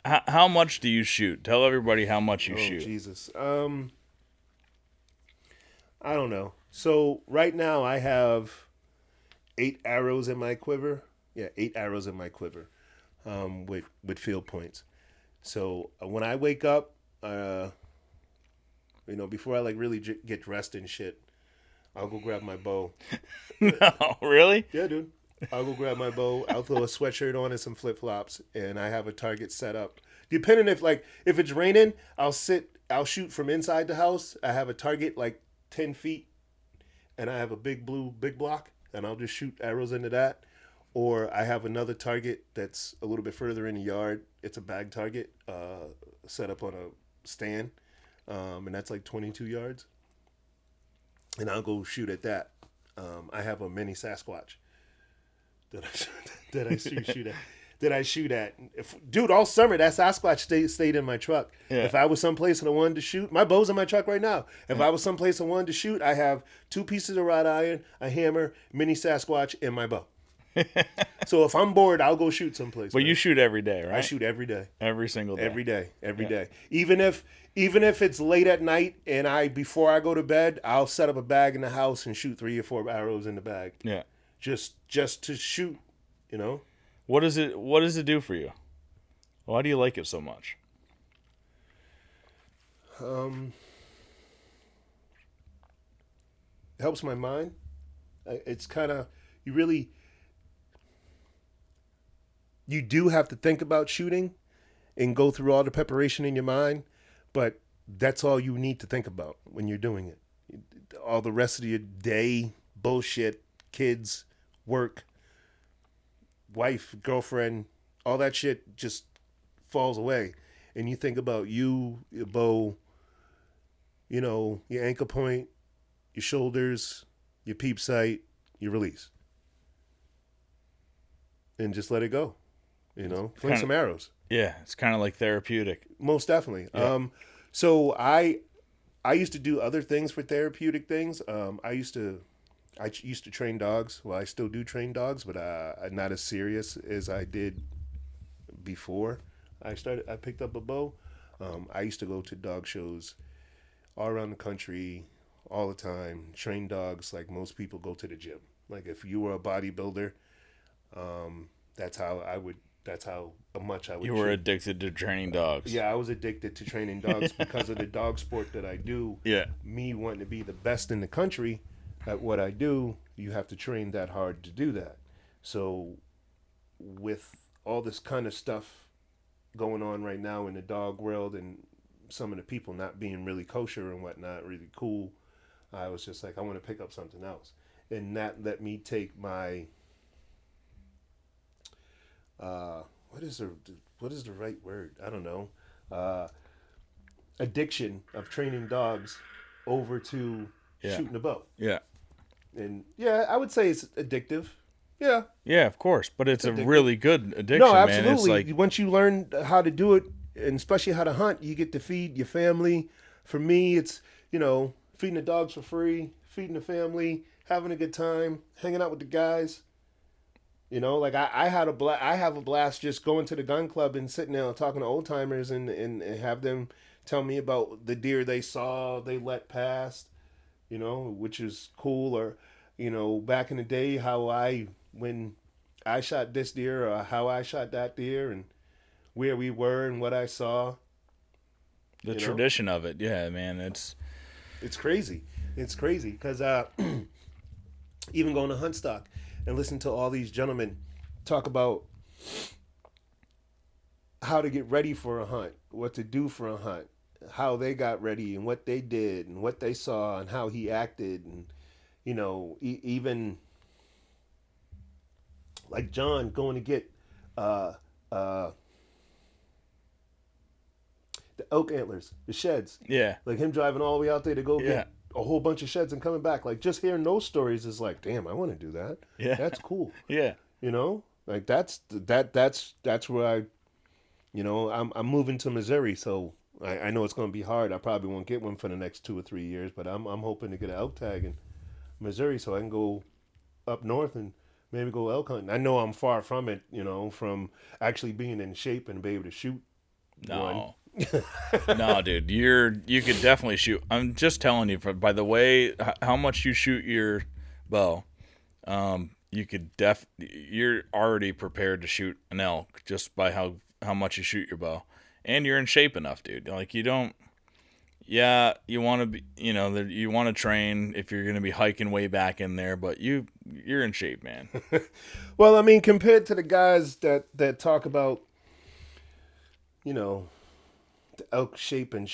how much do you shoot? Tell everybody how much you shoot. Jesus. I don't know. So right now I have 8 arrows in my quiver. Yeah, 8 arrows in my quiver, with field points. So when I wake up, before I like really get dressed and shit, I'll go grab my bow. No, really? Yeah, dude. I'll go grab my bow. I'll throw a sweatshirt on and some flip flops, and I have a target set up. Depending if it's raining, I'll shoot from inside the house. I have a target like 10 feet, and I have a big block, and I'll just shoot arrows into that. Or I have another target that's a little bit further in the yard. It's a bag target set up on a stand, and that's like 22 yards. And I'll go shoot at that. I have a mini Sasquatch that I shoot at. Dude, all summer that Sasquatch stayed in my truck. Yeah. If I was someplace and I wanted to shoot, my bow's in my truck right now. If I was someplace and wanted to shoot, I have 2 pieces of wrought iron, a hammer, mini Sasquatch, and my bow. So if I'm bored, I'll go shoot someplace. But you shoot every day, right? I shoot every day. Every single day. Every day. Even if it's late at night and before I go to bed, I'll set up a bag in the house and shoot 3 or 4 arrows in the bag. Yeah. Just to shoot, you know. What does it do for you? Why do you like it so much? Helps my mind. It's kind of you do have to think about shooting and go through all the preparation in your mind, but that's all you need to think about when you're doing it. All the rest of your day, bullshit, kids, work, wife, girlfriend, all that shit just falls away. And you think about your bow, your anchor point, your shoulders, your peep sight, your release. And just let it go. Fling some arrows. Yeah, it's kind of like therapeutic. Most definitely. Yeah. So I used to do other things for therapeutic things. I used to train dogs. Well, I still do train dogs, but not as serious as I did before I picked up a bow. I used to go to dog shows all around the country all the time, train dogs like most people go to the gym. Like if you were a bodybuilder, that's how much I would. You were addicted to training dogs. Yeah, I was addicted to training dogs because of the dog sport that I do. Yeah. Me wanting to be the best in the country at what I do, you have to train that hard to do that. So with all this kind of stuff going on right now in the dog world and some of the people not being really kosher and whatnot, really cool, I was just like, I want to pick up something else. And that let me take my what is the right word? I don't know. Addiction of training dogs over to shooting a bow. Yeah. And yeah, I would say it's addictive. Yeah. Yeah, of course, but it's addictive. A really good addiction. No, absolutely. Man. It's like once you learn how to do it, and especially how to hunt, you get to feed your family. For me, it's feeding the dogs for free, feeding the family, having a good time, hanging out with the guys. Like I have a blast just going to the gun club and sitting there and talking to old timers and have them tell me about the deer they saw, they let past, which is cool. Or, back in the day, when I shot this deer or how I shot that deer and where we were and what I saw. The tradition of it. Yeah, man. It's crazy. It's crazy because even going to Huntstock and listen to all these gentlemen talk about how to get ready for a hunt, what to do for a hunt, how they got ready and what they did and what they saw and how he acted. And, even like John going to get elk antlers, the sheds. Yeah. Like him driving all the way out there to go Yeah. get a whole bunch of sheds and coming back. Like just hearing those stories is like, damn, I want to do that. Yeah. That's cool. Yeah. You know, like that's where I'm moving to Missouri, so I know it's going to be hard. I probably won't get one for the next 2 or 3 years, but I'm hoping to get an elk tag in Missouri so I can go up north and maybe go elk hunting. I know I'm far from it, from actually being in shape and be able to shoot. No. No, dude, you could definitely shoot. I'm just telling you, by the way, how much you shoot your bow, you're already prepared to shoot an elk just by how much you shoot your bow, and you're in shape enough, dude. Like you want to be, you want to train if you're going to be hiking way back in there, but you're in shape, man. Well, I mean, compared to the guys that talk about, the elk shape and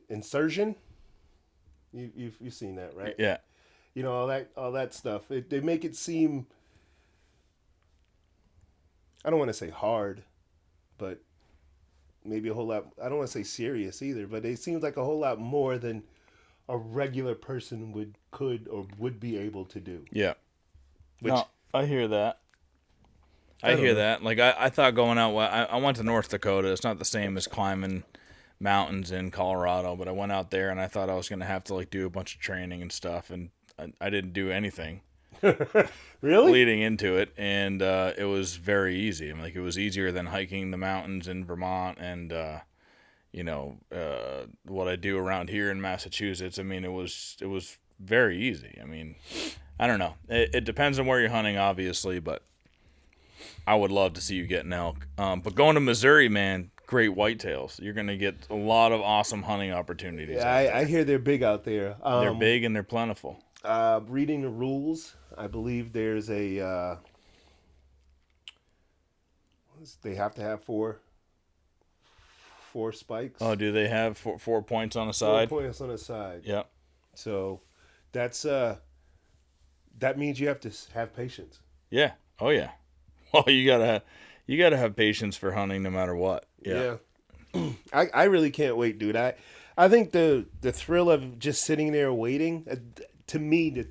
insertion, you've seen that, right? Yeah. All that stuff. They make it seem, I don't want to say hard, but maybe a whole lot. I don't want to say serious either, but it seems like a whole lot more than a regular person would be able to do. Yeah. Which, no, I hear that. I hear know. that. Like I thought going out. I went to North Dakota. It's not the same as climbing mountains in Colorado, but I went out there and I thought I was gonna have to like do a bunch of training and stuff, and I didn't do anything. Really? Leading into it, and it was very easy. Like it was easier than hiking the mountains in Vermont and what I do around here in Massachusetts. I mean, it was very easy. I mean, I don't know. It depends on where you're hunting, obviously, but I would love to see you get an elk. But going to Missouri, man, great whitetails. You're gonna get a lot of awesome hunting opportunities. Yeah, I hear they're big out there. They're big and they're plentiful. Reading the rules, I believe there's they have to have four spikes. Oh, do they have four points on the side? 4 points on the side. Yep. So that's that means you have to have patience. Yeah. Oh yeah. Well, you gotta have patience for hunting no matter what. Yeah. I really can't wait, dude. I think the thrill of just sitting there waiting, to me,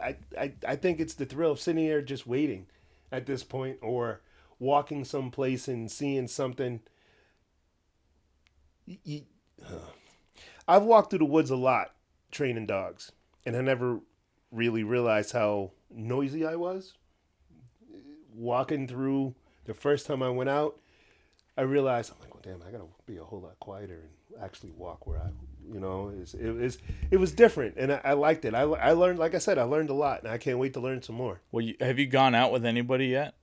I think it's the thrill of sitting there just waiting at this point, or walking someplace and seeing something. I've walked through the woods a lot training dogs, and I never really realized how noisy I was. Walking through the first time I went out, I realized, I'm like, well, damn, I gotta be a whole lot quieter and actually walk where it was different, and I liked it. I learned, like I said, I learned a lot, and I can't wait to learn some more. Well, have you gone out with anybody yet?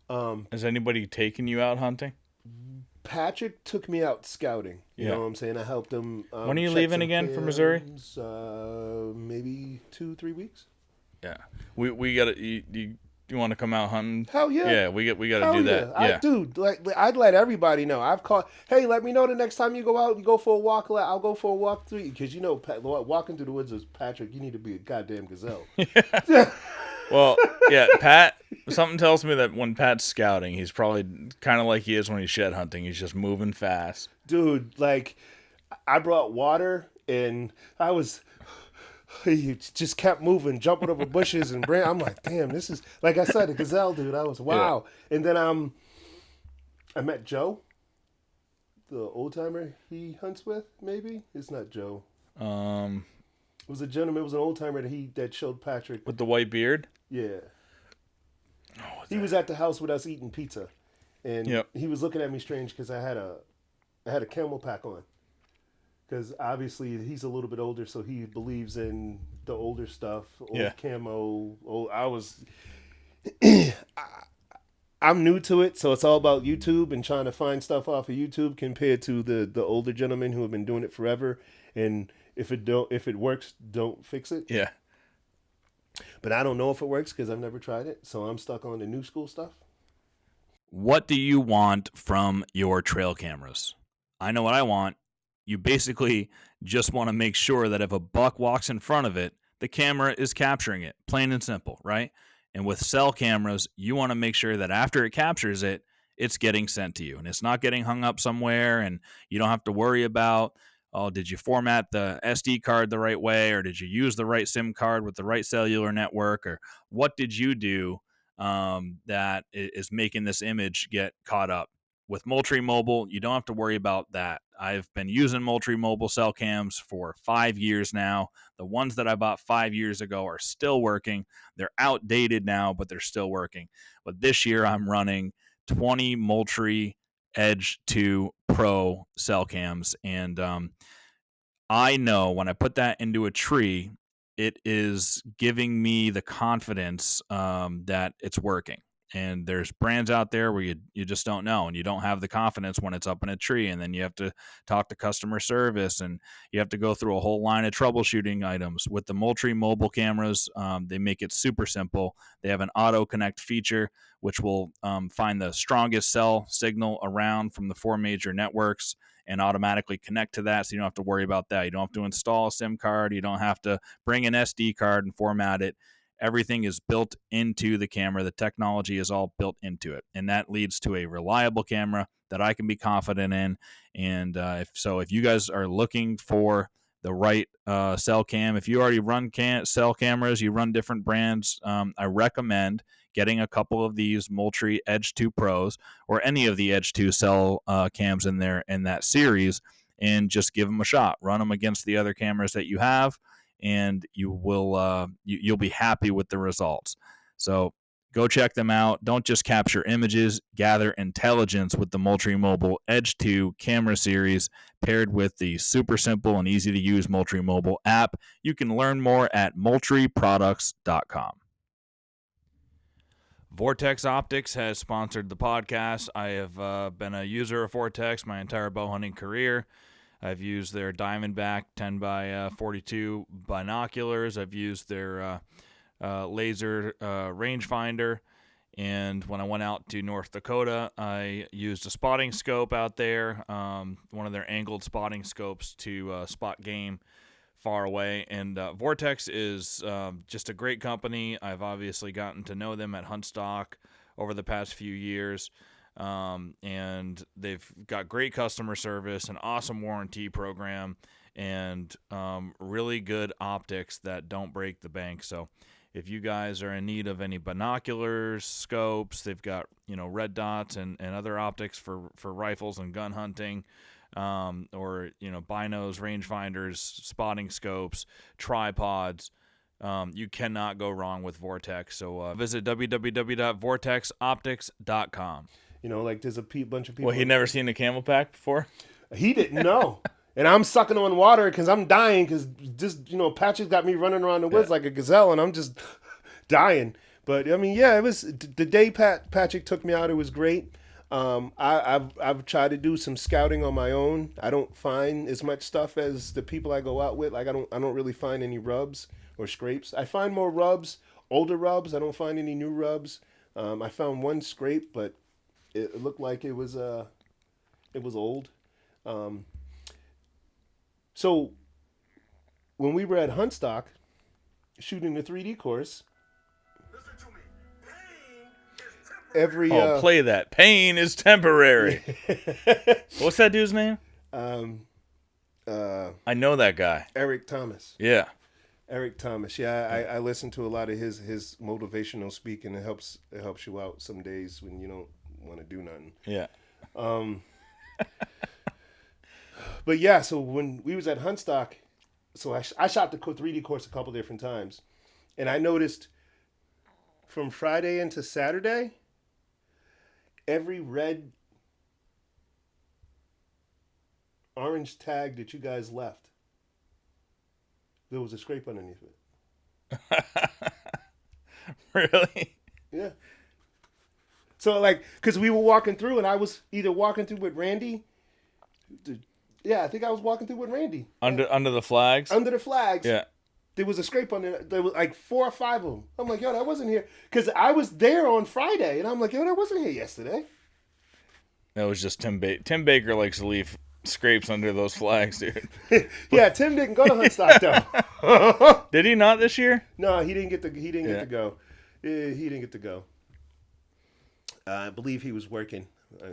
Has anybody taken you out hunting? Patrick took me out scouting. You know what I'm saying? I helped him. When are you leaving again for Missouri? Maybe 2-3 weeks. Yeah, we got to. You want to come out hunting? Hell yeah! Yeah, we got to do that. Yeah, Dude, I'd let everybody know. I've called. Hey, let me know the next time you go out. You go for a walk. I'll go for a walk through you, because walking through the woods is Patrick. You need to be a goddamn gazelle. Well, yeah, Pat. Something tells me that when Pat's scouting, he's probably kind of like he is when he's shed hunting. He's just moving fast. Dude, like, I brought water, and he just kept moving, jumping over bushes, and I'm like, damn, this is, like I said, a gazelle, dude. I was, wow. Yeah. And then I met Joe, the old timer he hunts with. Maybe it's not Joe. It was a gentleman. It was an old timer that showed Patrick with the white beard. Yeah. Oh, he was at the house with us eating pizza, and he was looking at me strange because I had a camel pack on. Because obviously he's a little bit older, so he believes in the older stuff, camo. I'm new to it, so it's all about YouTube and trying to find stuff off of YouTube compared to the older gentlemen who have been doing it forever. And if it works, don't fix it. Yeah. But I don't know if it works because I've never tried it, so I'm stuck on the new school stuff. What do you want from your trail cameras? I know what I want. You basically just want to make sure that if a buck walks in front of it, the camera is capturing it, plain and simple, right? And with cell cameras, you want to make sure that after it captures it, it's getting sent to you, and it's not getting hung up somewhere, and you don't have to worry about, oh, did you format the SD card the right way, or did you use the right SIM card with the right cellular network, or what did you do that is making this image get caught up? With Moultrie Mobile, you don't have to worry about that. I've been using Moultrie Mobile cell cams for 5 years now. The ones that I bought 5 years ago are still working. They're outdated now, but they're still working. But this year I'm running 20 Moultrie Edge 2 Pro cell cams, and I know when I put that into a tree, it is giving me the confidence that it's working. And there's brands out there where you just don't know, and you don't have the confidence when it's up in a tree, and then you have to talk to customer service, and you have to go through a whole line of troubleshooting items. With the Moultrie mobile cameras, they make it super simple. They have an auto connect feature, which will find the strongest cell signal around from the 4 major networks and automatically connect to that, so you don't have to worry about that. You don't have to install a SIM card. You don't have to bring an SD card and format it. Everything is built into the camera. The technology is all built into it, and that leads to a reliable camera that I can be confident in. And if you guys are looking for the right cell cam, if you already run cell cameras, you run different brands, I recommend getting a couple of these Moultrie Edge 2 Pros or any of the Edge 2 cell cams in that series, and just give them a shot. Run them against the other cameras that you have, and you will you'll be happy with the results. So go check them out. Don't just capture images, gather intelligence with the Moultrie Mobile Edge 2 camera series paired with the super simple and easy to use Moultrie Mobile app. You can learn more at moultrieproducts.com. Vortex Optics has sponsored the podcast. I have been a user of Vortex my entire bow hunting career. I've used their Diamondback 10x42 binoculars. I've used their laser rangefinder. And when I went out to North Dakota, I used a spotting scope out there, one of their angled spotting scopes to spot game far away. And Vortex is just a great company. I've obviously gotten to know them at Huntstock over the past few years. And they've got great customer service, an awesome warranty program, and really good optics that don't break the bank. So if you guys are in need of any binoculars, scopes, they've got, red dots and other optics for rifles and gun hunting, or, binos, rangefinders, spotting scopes, tripods. You cannot go wrong with Vortex. So visit www.vortexoptics.com. There's a bunch of people. Well, he'd never seen a Camelback before? He didn't know. And I'm sucking on water because I'm dying because just, Patrick's got me running around the woods like a gazelle, and I'm just dying. But, it was the day Patrick took me out, it was great. I've tried to do some scouting on my own. I don't find as much stuff as the people I go out with. Like, I don't really find any rubs or scrapes. I find more rubs, older rubs. I don't find any new rubs. I found one scrape, but it looked like it was old. So when we were at Huntstock shooting the 3D course, play that. Pain is temporary. What's that dude's name? I know that guy. Eric Thomas. Yeah. Eric Thomas. Yeah, I listen to a lot of his motivational speaking. It helps you out some days when you don't want to do nothing. Yeah. But yeah, so when we was at Huntstock, so I shot the 3D course a couple different times, and I noticed from Friday into Saturday, every red orange tag that you guys left, there was a scrape underneath it. Really? Yeah. So because we were walking through, and I was either walking through with Randy. I think I was walking through with Randy. Under the flags? Under the flags. Yeah. There was a scrape on there. There was 4 or 5 of them. I'm like, yo, that wasn't here. Because I was there on Friday, and I'm like, yo, that wasn't here yesterday. That was just Tim Baker. Tim Baker likes to leave scrapes under those flags, dude. Yeah, Tim didn't go to Huntstock, though. Did he not this year? No, he didn't get to go. He didn't get to go. I believe he was working.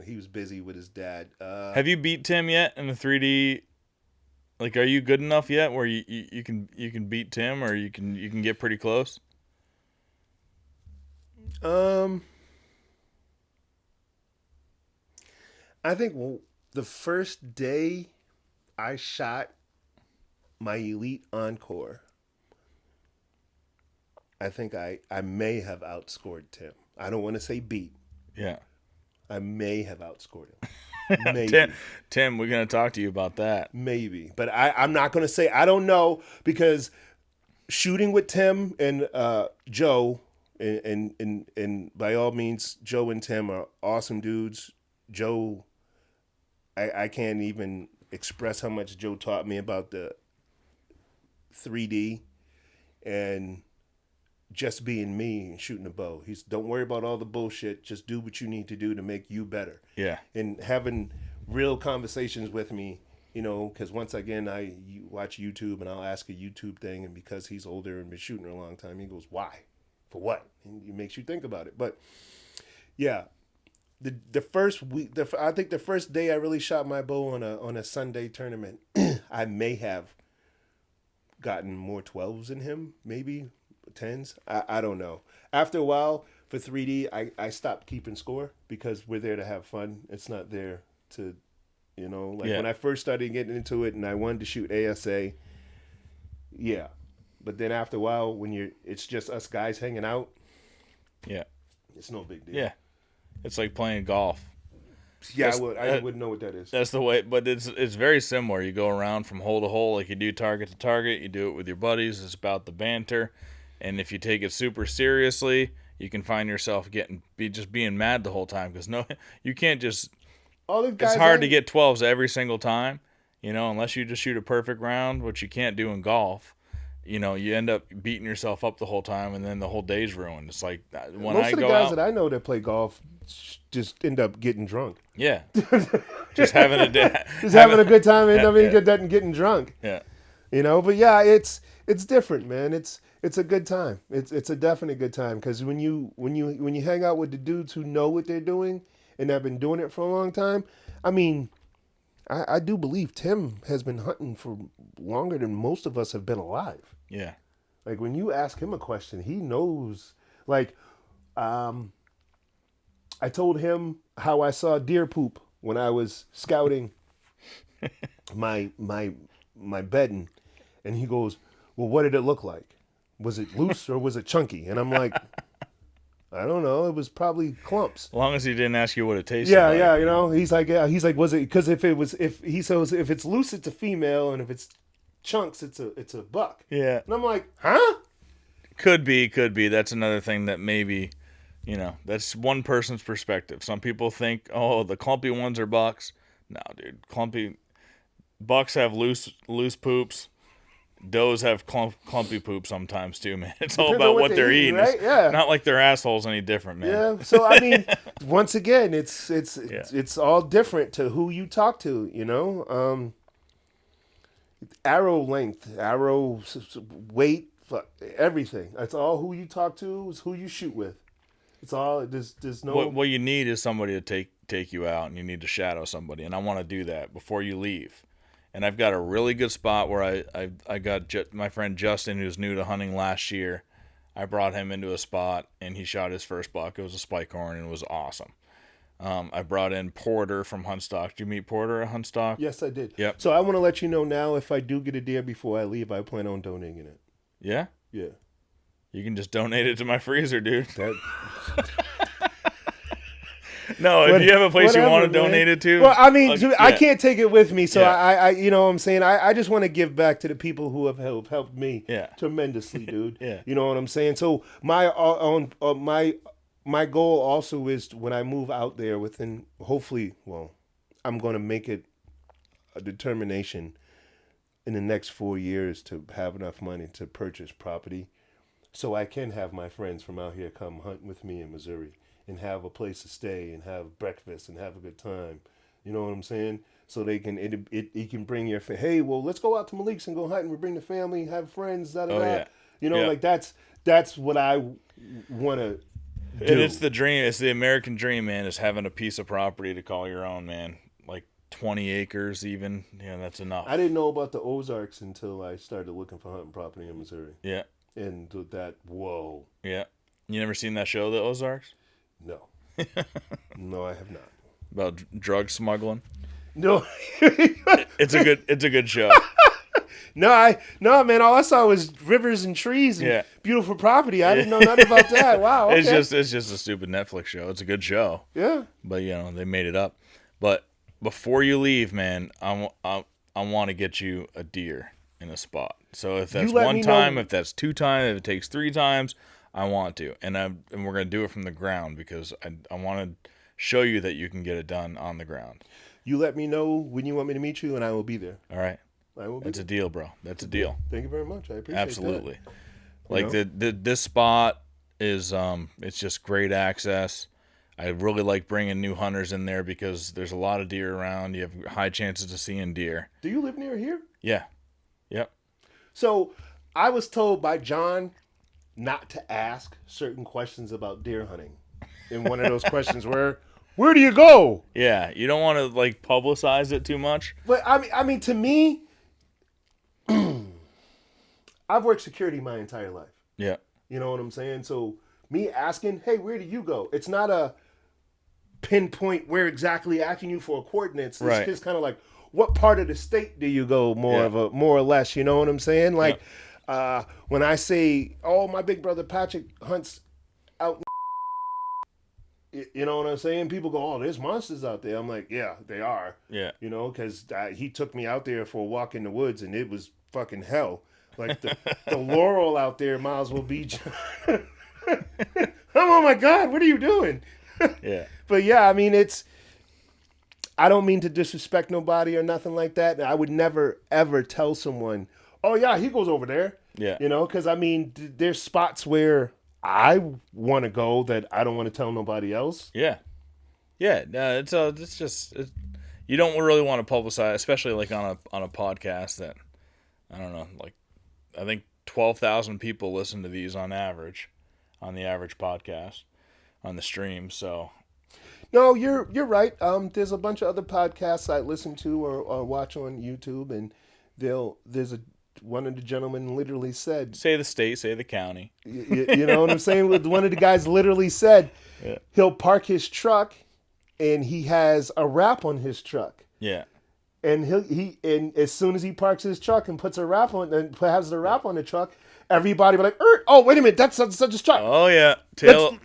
He was busy with his dad. Have you beat Tim yet in the 3D? Like, are you good enough yet where you can beat Tim, or you can get pretty close? I think the first day I shot my Elite Encore, I think I may have outscored Tim. I don't want to say beat. Yeah. I may have outscored him. Maybe. Tim, we're going to talk to you about that. Maybe. But I'm not going to say, I don't know, because shooting with Tim and Joe, and by all means, Joe and Tim are awesome dudes. Joe, I can't even express how much Joe taught me about the 3D and just being me and shooting a bow. He's, don't worry about all the bullshit. Just do what you need to do to make you better. Yeah. And having real conversations with me, you know, because once again, I watch YouTube and I'll ask a YouTube thing, and because he's older and been shooting a long time, he goes, why? For what? And it makes you think about it. But yeah, the first week, I think the first day I really shot my bow on a Sunday tournament, I may have gotten more 12s in him, maybe 10s. I don't know. After a while, for 3D, I stopped keeping score because we're there to have fun. It's not there to, you know, like when I first started getting into it and I wanted to shoot ASA, yeah. But then after a while, when it's just us guys hanging out, yeah, it's no big deal. Yeah. It's like playing golf. Yeah, I wouldn't know what that is. That's the way, but it's very similar. You go around from hole to hole like you do target to target. You do it with your buddies. It's about the banter. And if you take it super seriously, you can find yourself just being mad the whole time, because you can't just. It's hard to get 12s every single time, you know, unless you just shoot a perfect round, which you can't do in golf. You know, you end up beating yourself up the whole time, and then the whole day's ruined. It's like when most of the guys that I know that play golf just end up getting drunk. Yeah, just having a day, having a good time, and getting drunk. Yeah, you know. But yeah, it's different, man. It's a good time. It's a definite good time, because when you hang out with the dudes who know what they're doing and have been doing it for a long time, I mean, I do believe Tim has been hunting for longer than most of us have been alive. Yeah. Like, when you ask him a question, he knows. Like, I told him how I saw deer poop when I was scouting my bedding, and he goes, well, what did it look like? Was it loose or was it chunky? And I'm like, I don't know. It was probably clumps. As long as he didn't ask you what it tasted like. like. Yeah, you know. He's like, was it? Because if it's loose, it's a female, and if it's chunks, it's a buck. Yeah. And I'm like, huh? Could be. That's another thing that maybe, you know, that's one person's perspective. Some people think, oh, the clumpy ones are bucks. No, dude, clumpy bucks have loose poops. Does have clumpy poop sometimes too, man. It's all about what they're eating, right? Yeah. Not like their asshole's any different, man. Yeah. So I mean, once again, it's all different to who you talk to, you know. Arrow length, arrow weight, everything. It's all who you talk to, is who you shoot with. It's all there's no. What you need is somebody to take you out, and you need to shadow somebody, and I want to do that before you leave. And I've got a really good spot where I got my friend Justin, who's new to hunting last year. I brought him into a spot, and he shot his first buck. It was a spike horn, and it was awesome. I brought in Porter from Huntstock. Did you meet Porter at Huntstock? Yes, I did. Yep. So I want to let you know now, if I do get a deer before I leave, I plan on donating it. Yeah? Yeah. You can just donate it to my freezer, dude. No, if you have a place you want to donate it to. Well, I mean, I can't take it with me, so I you know what I'm saying? I just want to give back to the people who have helped me tremendously, dude. Yeah. You know what I'm saying? So my goal also is, when I move out there within, hopefully, well, I'm going to make it a determination in the next 4 years to have enough money to purchase property so I can have my friends from out here come hunt with me in Missouri and have a place to stay and have breakfast and have a good time. You know what I'm saying? So they can, it can bring your, hey, well, let's go out to Malik's and go hunt, and we bring the family, have friends, da da da. Yeah. You know, like that's what I want to And it's the dream. It's the American dream, man, is having a piece of property to call your own, man. Like 20 acres even. Yeah, that's enough. I didn't know about the Ozarks until I started looking for hunting property in Missouri. Yeah. And that, whoa. Yeah. You never seen that show, The Ozarks? No. No, I have not. About drug smuggling? No. It's a good show. No, man. All I saw was rivers and trees and beautiful property. I didn't know nothing about that. Wow. Okay. It's just a stupid Netflix show. It's a good show. Yeah. But they made it up. But before you leave, man, I want to get you a deer in a spot. So if that's one time, if that's 2 times, if it takes 3 times, I want to, and we're gonna do it from the ground because I want to show you that you can get it done on the ground. You let me know when you want me to meet you, and I will be there. All right. I will be. That's a deal, bro. That's a deal. Thank you very much. I appreciate Absolutely. that. Like this spot is it's just great access. I really like bringing new hunters in there because there's a lot of deer around. You have high chances of seeing deer. Do you live near here? Yeah. Yep. So I was told by John not to ask certain questions about deer hunting. And one of those questions where do you go? Yeah, you don't want to like publicize it too much. But I mean, to me, I've worked security my entire life. Yeah. You know what I'm saying? So me asking, hey, where do you go? It's not a pinpoint where exactly asking you for coordinates. It's just kind of like, what part of the state do you go? More or less. You know what I'm saying? Like. When I say, oh, my big brother Patrick hunts out, you know what I'm saying? People go, oh, there's monsters out there. I'm like, yeah, they are. Yeah. You know, because he took me out there for a walk in the woods, and it was fucking hell. Like the Laurel out there, Miles Beach. Oh my God, what are you doing? Yeah. But yeah, I mean, I don't mean to disrespect nobody or nothing like that. I would never, ever tell someone, oh, yeah, he goes over there. Yeah. You know, because, I mean, there's spots where I want to go that I don't want to tell nobody else. Yeah. Yeah. No, it's just you don't really want to publicize, especially like on a podcast that, I don't know, like I think 12,000 people listen to these on average, on the average podcast, on the stream. So. No, you're right. There's a bunch of other podcasts I listen to or watch on YouTube, and one of the gentlemen literally said, say the state, say the county. You know what I'm saying? One of the guys literally said he'll park his truck and he has a wrap on his truck. Yeah. And and as soon as he parks his truck and puts a wrap on and has the wrap on the truck, everybody be like, oh, wait a minute, that's such a truck. Oh yeah. Tale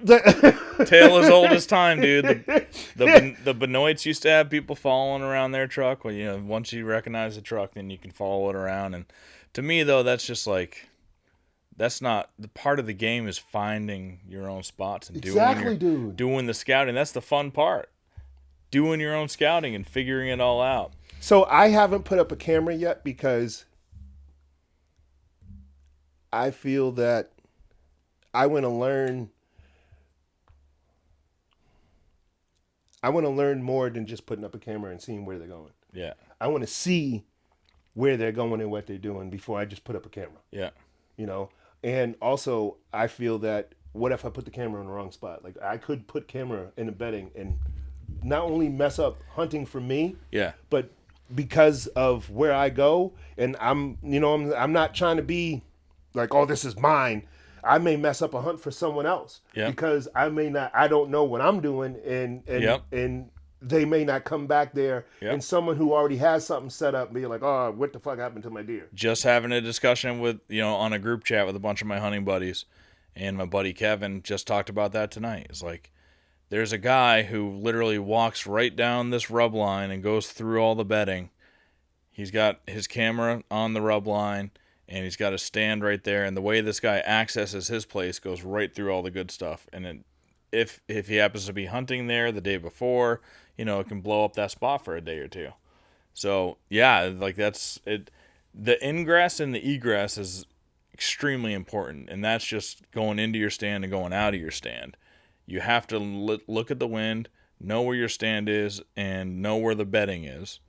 as old as time, dude. The Benoits used to have people following around their truck. Well, once you recognize the truck, then you can follow it around. And to me, though, that's just like, that's not the part of the game is finding your own spots and doing the scouting. That's the fun part. Doing your own scouting and figuring it all out. So I haven't put up a camera yet because I feel that I want to learn more than just putting up a camera and seeing where they're going. Yeah. I want to see where they're going and what they're doing before I just put up a camera. Yeah. You know? And also, I feel that what if I put the camera in the wrong spot? Like, I could put camera in a bedding and not only mess up hunting for me, but because of where I go, and I'm not trying to be like, oh, this is mine. I may mess up a hunt for someone else because I don't know what I'm doing, and they may not come back there, and someone who already has something set up be like, oh, what the fuck happened to my deer? Just having a discussion with, on a group chat with a bunch of my hunting buddies, and my buddy Kevin just talked about that tonight. It's like, there's a guy who literally walks right down this rub line and goes through all the bedding. He's got his camera on the rub line, and he's got a stand right there. And the way this guy accesses his place goes right through all the good stuff. And if he happens to be hunting there the day before, it can blow up that spot for a day or two. So, yeah, like that's it. The ingress and the egress is extremely important, and that's just going into your stand and going out of your stand. You have to look at the wind, know where your stand is, and know where the bedding is,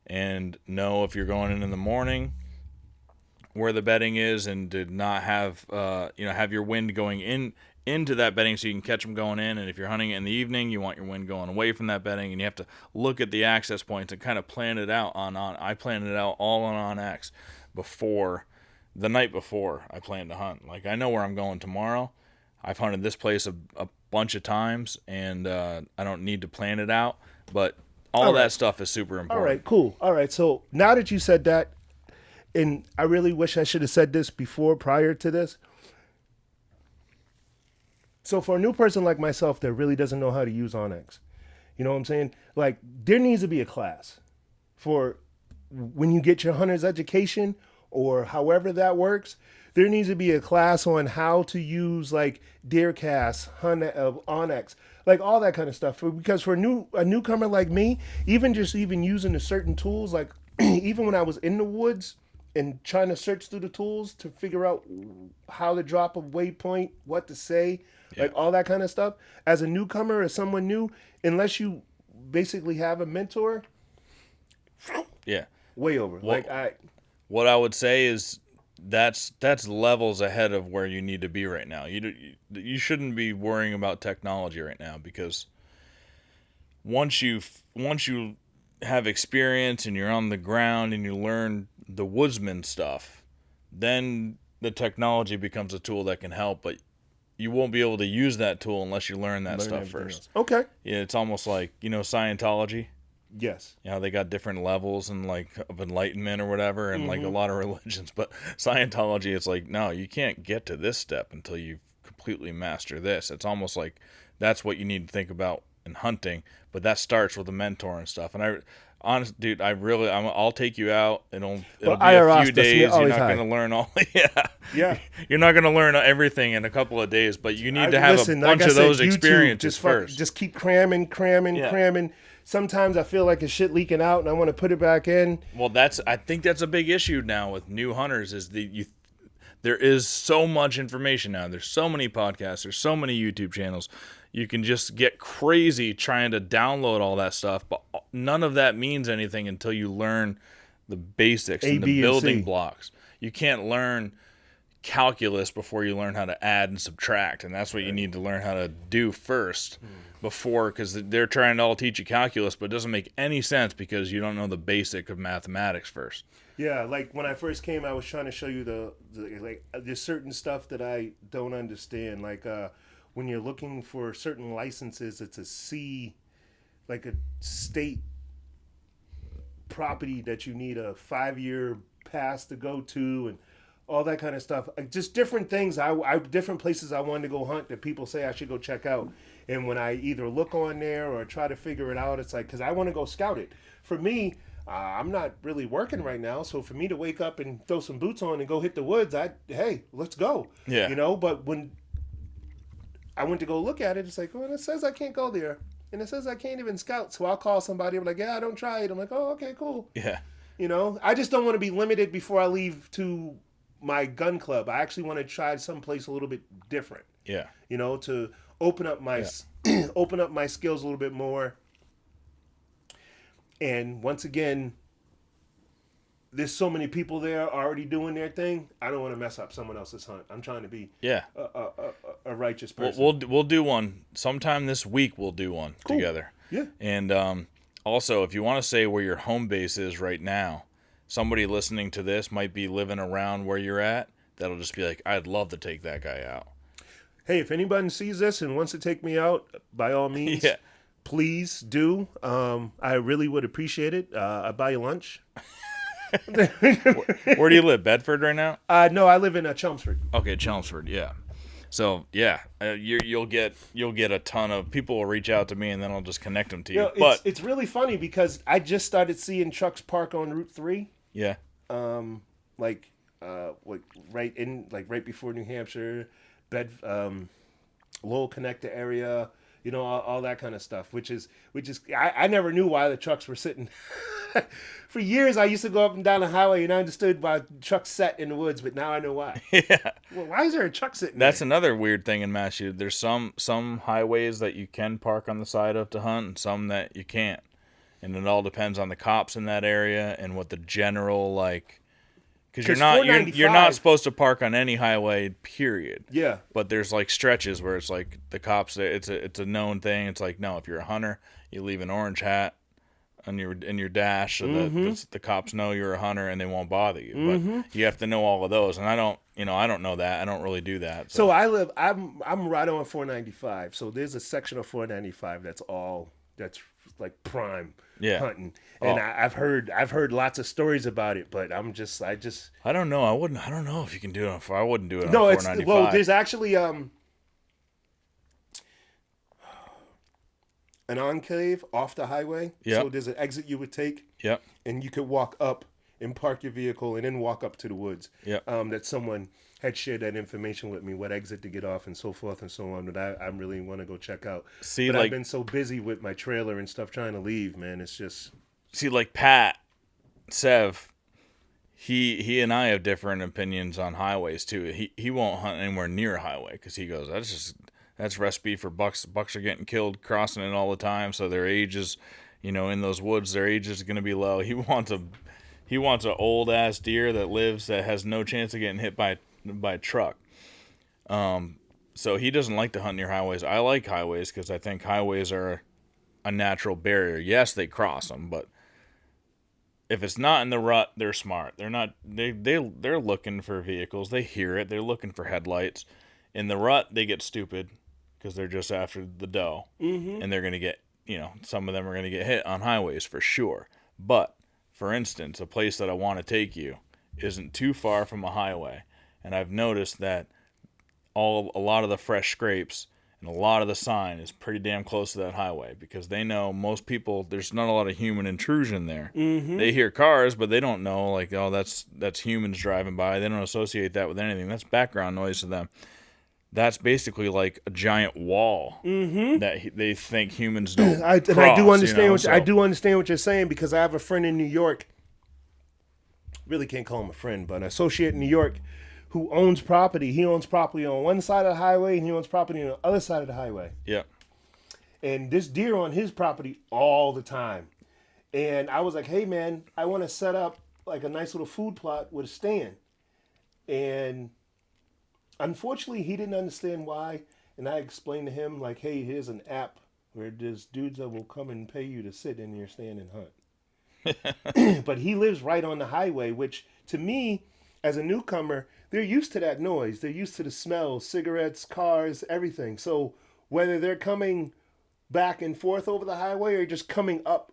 and know if you're going in the morning where the bedding is, and to not have have your wind going into that bedding so you can catch them going in. And if you're hunting in the evening, you want your wind going away from that bedding, and you have to look at the access points and kind of plan it out I planned it out all on OnX the night before I planned to hunt. Like, I know where I'm going tomorrow. I've hunted this place a bunch of times, and I don't need to plan it out, but all that stuff is super important. All right, cool. All right, so now that you said that, and I really wish I should have said this prior to this. So for a new person like myself that really doesn't know how to use OnX, you know what I'm saying? Like, there needs to be a class for when you get your hunter's education or however that works. There needs to be a class on how to use like Deercast, OnX, like all that kind of stuff. Because for a newcomer like me, even using the certain tools, like even when I was in the woods and trying to search through the tools to figure out how to drop a waypoint, what to say, like all that kind of stuff. As a newcomer, as someone new, unless you basically have a mentor, way over. What I would say is that's levels ahead of where you need to be right now. You shouldn't be worrying about technology right now, because once you have experience and you're on the ground and you learn the woodsman stuff, then the technology becomes a tool that can help, but you won't be able to use that tool unless you learn that stuff first. Okay. Yeah, it's almost like, Scientology. Yes. They got different levels and like of enlightenment or whatever, and like a lot of religions, but Scientology, it's like, no, you can't get to this step until you completely master this. It's almost like that's what you need to think about in hunting, but that starts with a mentor and stuff. And honest, dude, I'll take you out. It'll be a few days. You're not going to learn all. Yeah. You're not going to learn everything in a couple of days, but you need to have a bunch of those experiences first. Just keep cramming. Sometimes I feel like it's shit leaking out and I want to put it back in. Well, I think that's a big issue now with new hunters, is there is so much information now. There's so many podcasts. There's so many YouTube channels. You can just get crazy trying to download all that stuff, but none of that means anything until you learn the basics and the building blocks. You can't learn calculus before you learn how to add and subtract, and that's what you need to learn how to do first. Because they're trying to all teach you calculus, but it doesn't make any sense because you don't know the basic of mathematics first. Yeah, like when I first came, I was trying to show you there's certain stuff that I don't understand. Like when you're looking for certain licenses, it's like a state property that you need a 5-year pass to go to, and all that kind of stuff. Just different things. Different places I wanted to go hunt that people say I should go check out. And when I either look on there or try to figure it out, it's like, because I want to go scout it. For me, I'm not really working right now, so for me to wake up and throw some boots on and go hit the woods, hey, let's go. Yeah. But when I went to go look at it, it's like, well, it says I can't go there. And it says I can't even scout. So I'll call somebody. I'm like, yeah, don't try it. I'm like, oh, okay, cool. Yeah. I just don't want to be limited before I leave to my gun club. I actually want to try someplace a little bit different. Yeah. To open up my open up my skills a little bit more. And once again, there's so many people there already doing their thing. I don't want to mess up someone else's hunt. I'm trying to be a righteous person. We'll do one sometime this week. We'll do one together. Yeah. And also, if you want to say where your home base is right now, somebody listening to this might be living around where you're at. That'll just be like, I'd love to take that guy out. Hey, if anybody sees this and wants to take me out, by all means, please do. I really would appreciate it. I'll buy you lunch. Where do you live? Bedford right now? No, I live in Chelmsford. Okay, Chelmsford, yeah. So you'll get a ton of people will reach out to me, and then I'll just connect them to you. It's really funny because I just started seeing trucks park on Route 3. Yeah. Right before New Hampshire, Lowell Connector area. All that kind of stuff, which is I never knew why the trucks were sitting. For years, I used to go up and down the highway, and I understood why trucks sat in the woods, but now I know why. Yeah. Well, why is there a truck sitting That's there? another weird thing in Massachusetts. There's some highways that you can park on the side of to hunt, and some that you can't. And it all depends on the cops in that area and what the general, Because 'Cause you're not 495 supposed to park on any highway, period. Yeah. But there's like stretches where it's like the cops. It's a known thing. It's like, no, if you're a hunter, you leave an orange hat on your dash so that the cops know you're a hunter and they won't bother you. But you have to know all of those, and I don't know that. I don't really do that. So I'm right on 495. So there's a section of 495 that's like prime hunting. And I've heard lots of stories about it, but I don't know. I don't know if you can do it on 4. I wouldn't do it on No, 495. well, there's actually an enclave off the highway. Yep. So there's an exit you would take. Yep. And you could walk up and park your vehicle and then walk up to the woods. Yep. That someone had shared that information with me, what exit to get off and so forth and so on, that I really want to go check out. But I've been so busy with my trailer and stuff trying to leave, man. It's just... See, like Pat, Sev, he and I have different opinions on highways, too. He won't hunt anywhere near a highway because he goes, that's recipe for bucks. Bucks are getting killed crossing it all the time, so their age is, in those woods, their age is going to be low. He wants an old ass deer that has no chance of getting hit by a truck. So he doesn't like to hunt near highways. I like highways because I think highways are a natural barrier. Yes, they cross them, but if it's not in the rut, they're smart. They're not. They're looking for vehicles. They hear it. They're looking for headlights. In the rut, they get stupid because they're just after the doe, and they're gonna get. Some of them are gonna get hit on highways for sure. But for instance, a place that I want to take you isn't too far from a highway, and I've noticed that a lot of the fresh scrapes and a lot of the sign is pretty damn close to that highway because they know most people, there's not a lot of human intrusion there. They hear cars, but they don't know, like, oh, that's humans driving by. They don't associate that with anything. That's background noise to them. That's basically like a giant wall that they think humans don't cross. I do understand I do understand what you're saying because I have a friend in New York. Really can't call him a friend, but an associate in New York who owns property. He owns property on one side of the highway and he owns property on the other side of the highway. Yeah. And this deer on his property all the time. And I was like, hey man, I want to set up like a nice little food plot with a stand. And unfortunately, he didn't understand why. And I explained to him like, hey, here's an app where there's dudes that will come and pay you to sit in your stand and hunt. But he lives right on the highway, which to me, as a newcomer, they're used to that noise. They're used to the smells, cigarettes, cars, everything. So whether they're coming back and forth over the highway or just coming up,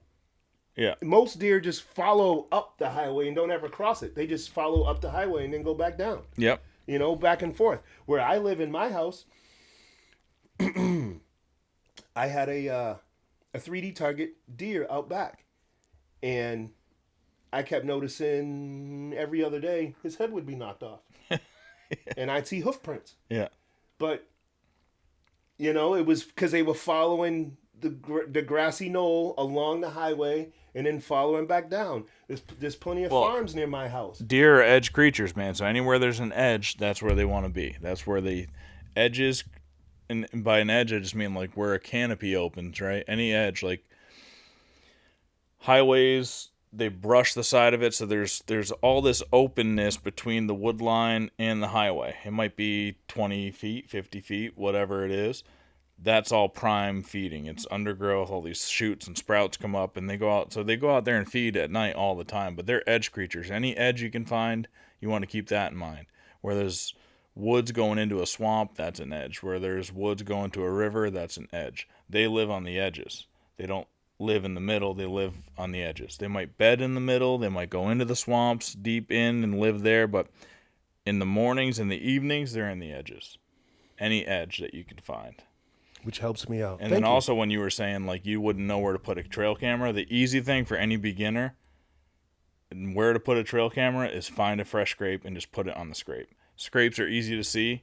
most deer just follow up the highway and don't ever cross it. They just follow up the highway and then go back down. Yep. Back and forth. Where I live in my house, I had a 3D target deer out back. And I kept noticing every other day his head would be knocked off. And I'd see hoof prints. Yeah. But, it was because they were following the grassy knoll along the highway and then following back down. There's plenty of farms near my house. Deer are edge creatures, man. So anywhere there's an edge, that's where they want to be. That's where the edges, and by an edge, I just mean like where a canopy opens, right? Any edge, like highways, they brush the side of it, so there's all this openness between the wood line and the highway. It might be 20 feet, 50 feet, whatever it is. That's all prime feeding. It's undergrowth, all these shoots and sprouts come up, and they go out there and feed at night all the time. But they're edge creatures. Any edge you can find, you want to keep that in mind. Where there's woods going into a swamp, that's an edge. Where there's woods going to a river, that's an edge. They live on the edges. They don't live in the middle, they live on the edges. They might bed in the middle, they might go into the swamps deep in and live there, but in the mornings and the evenings, they're in the edges. Any edge that you can find. Which helps me out. And then also when you were saying like you wouldn't know where to put a trail camera, the easy thing for any beginner and where to put a trail camera is find a fresh scrape and just put it on the scrape. Scrapes are easy to see,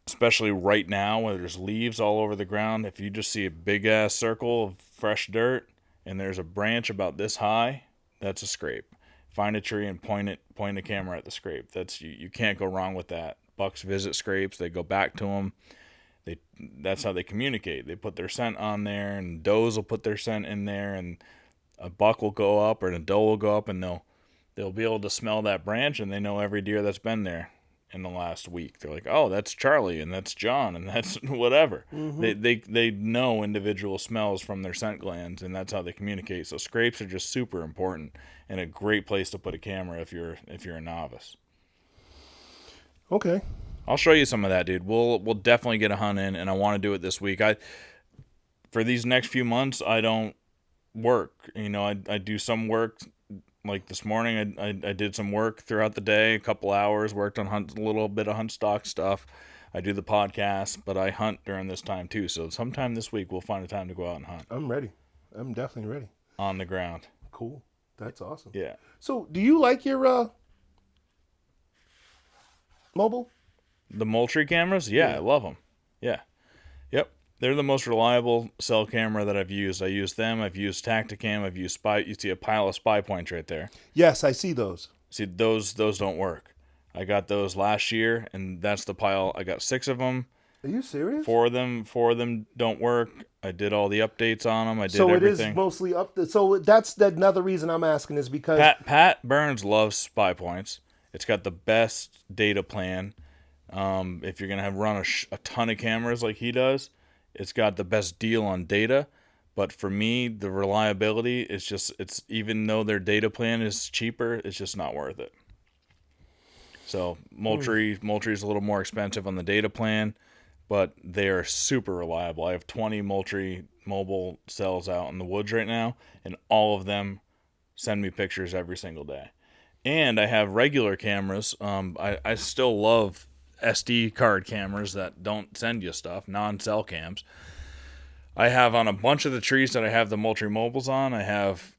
especially right now where there's leaves all over the ground. If you just see a big ass circle of fresh dirt and there's a branch about this high, that's a scrape. Find a tree and point a camera at the scrape. That's you can't go wrong with that. Bucks visit scrapes, they go back to them. That's how they communicate. They put their scent on there, and does will put their scent in there, and a buck will go up or a doe will go up, and they'll be able to smell that branch, and they know every deer that's been there in the last week. They're like, oh, that's Charlie, and that's John, and that's whatever. They know individual smells from their scent glands, and that's how they communicate. So scrapes are just super important and a great place to put a camera if you're a novice. Okay. I'll show you some of that, dude. We'll definitely get a hunt in, and I want to do it this week. For these next few months, I don't work. I do some work. Like this morning, I did some work throughout the day, a couple hours, worked on a little bit of Huntstock stuff. I do the podcast, but I hunt during this time too. So sometime this week, we'll find a time to go out and hunt. I'm ready. I'm definitely ready. On the ground. Cool. That's awesome. Yeah. So, do you like your mobile? The Moultrie cameras? Yeah, I love them. Yeah. Yep. They're the most reliable cell camera that I've used. I use them. I've used Tacticam. I've used Spy. You see a pile of Spy points right there. Yes, I see those. See, those don't work. I got those last year, and that's the pile. I got 6 of them. Are you serious? 4 of them don't work. I did all the updates on them. I did so everything. It is mostly so that's another reason I'm asking is because Pat Burns loves Spy points. It's got the best data plan. If you're gonna run a ton of cameras like he does, it's got the best deal on data. But for me, the reliability it's even though their data plan is cheaper, it's just not worth it. So Moultrie is a little more expensive on the data plan, but they are super reliable. I have 20 Moultrie mobile cells out in the woods right now, and all of them send me pictures every single day. And I have regular cameras. I still love SD card cameras that don't send you stuff, non-cell cams. I have on a bunch of the trees that I have the Moultrie mobiles on, I have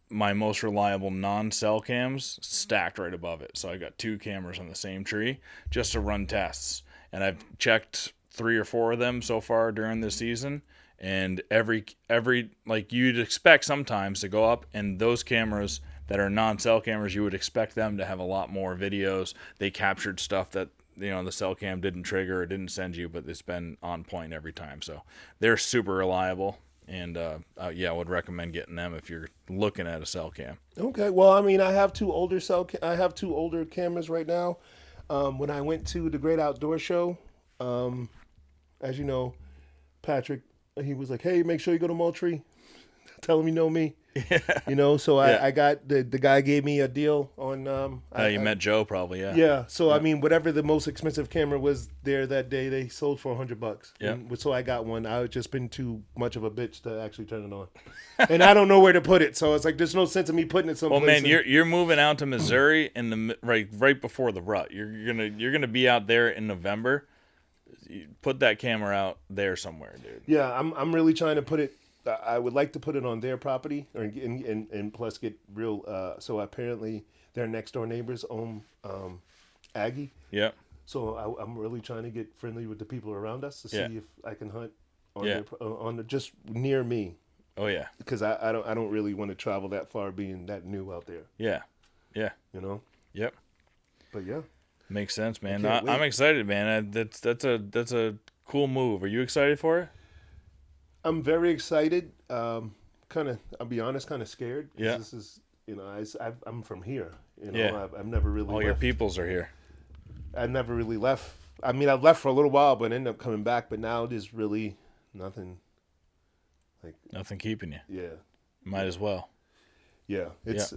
my most reliable non-cell cams stacked right above it. So I got 2 cameras on the same tree just to run tests. And I've checked 3 or 4 of them so far during this season. And every like you'd expect sometimes to go up, and those cameras that are non-cell cameras, you would expect them to have a lot more videos. They captured stuff that the cell cam didn't trigger or didn't send you, but it's been on point every time. So they're super reliable, and I would recommend getting them if you're looking at a cell cam. Okay, well, I mean, I have 2 older cameras right now. When I went to the Great Outdoor Show, as you know, Patrick, he was like, "Hey, make sure you go to Moultrie. Tell him you know me." Yeah. So I got the guy gave me a deal on. You met Joe probably, yeah. Yeah. So I mean, whatever the most expensive camera was there that day, they sold for $100. Yeah. So I got one. I've just been too much of a bitch to actually turn it on, and I don't know where to put it. So it's like there's no sense of me putting it someplace. Well, man, you're moving out to Missouri in the right before the rut. You're gonna be out there in November. You put that camera out there somewhere, dude. Yeah, I'm really trying to put it. I would like to put it on their property, and plus get real. So apparently, their next door neighbors own Aggie. Yeah. So I'm really trying to get friendly with the people around us to see if I can hunt on just near me. Oh yeah. Because I don't really want to travel that far, being that new out there. Yeah. Yeah. Yep. But yeah. Makes sense, man. Can't wait. I'm excited, man. That's a cool move. Are you excited for it? I'm very excited. I'll be honest, kind of scared. Yeah. This is, I'm from here. Yeah. I've never really. All your peoples are here. I never really left. I mean, I left for a little while, but ended up coming back. But now there's really nothing. Nothing keeping you. Yeah. Might as well. Yeah.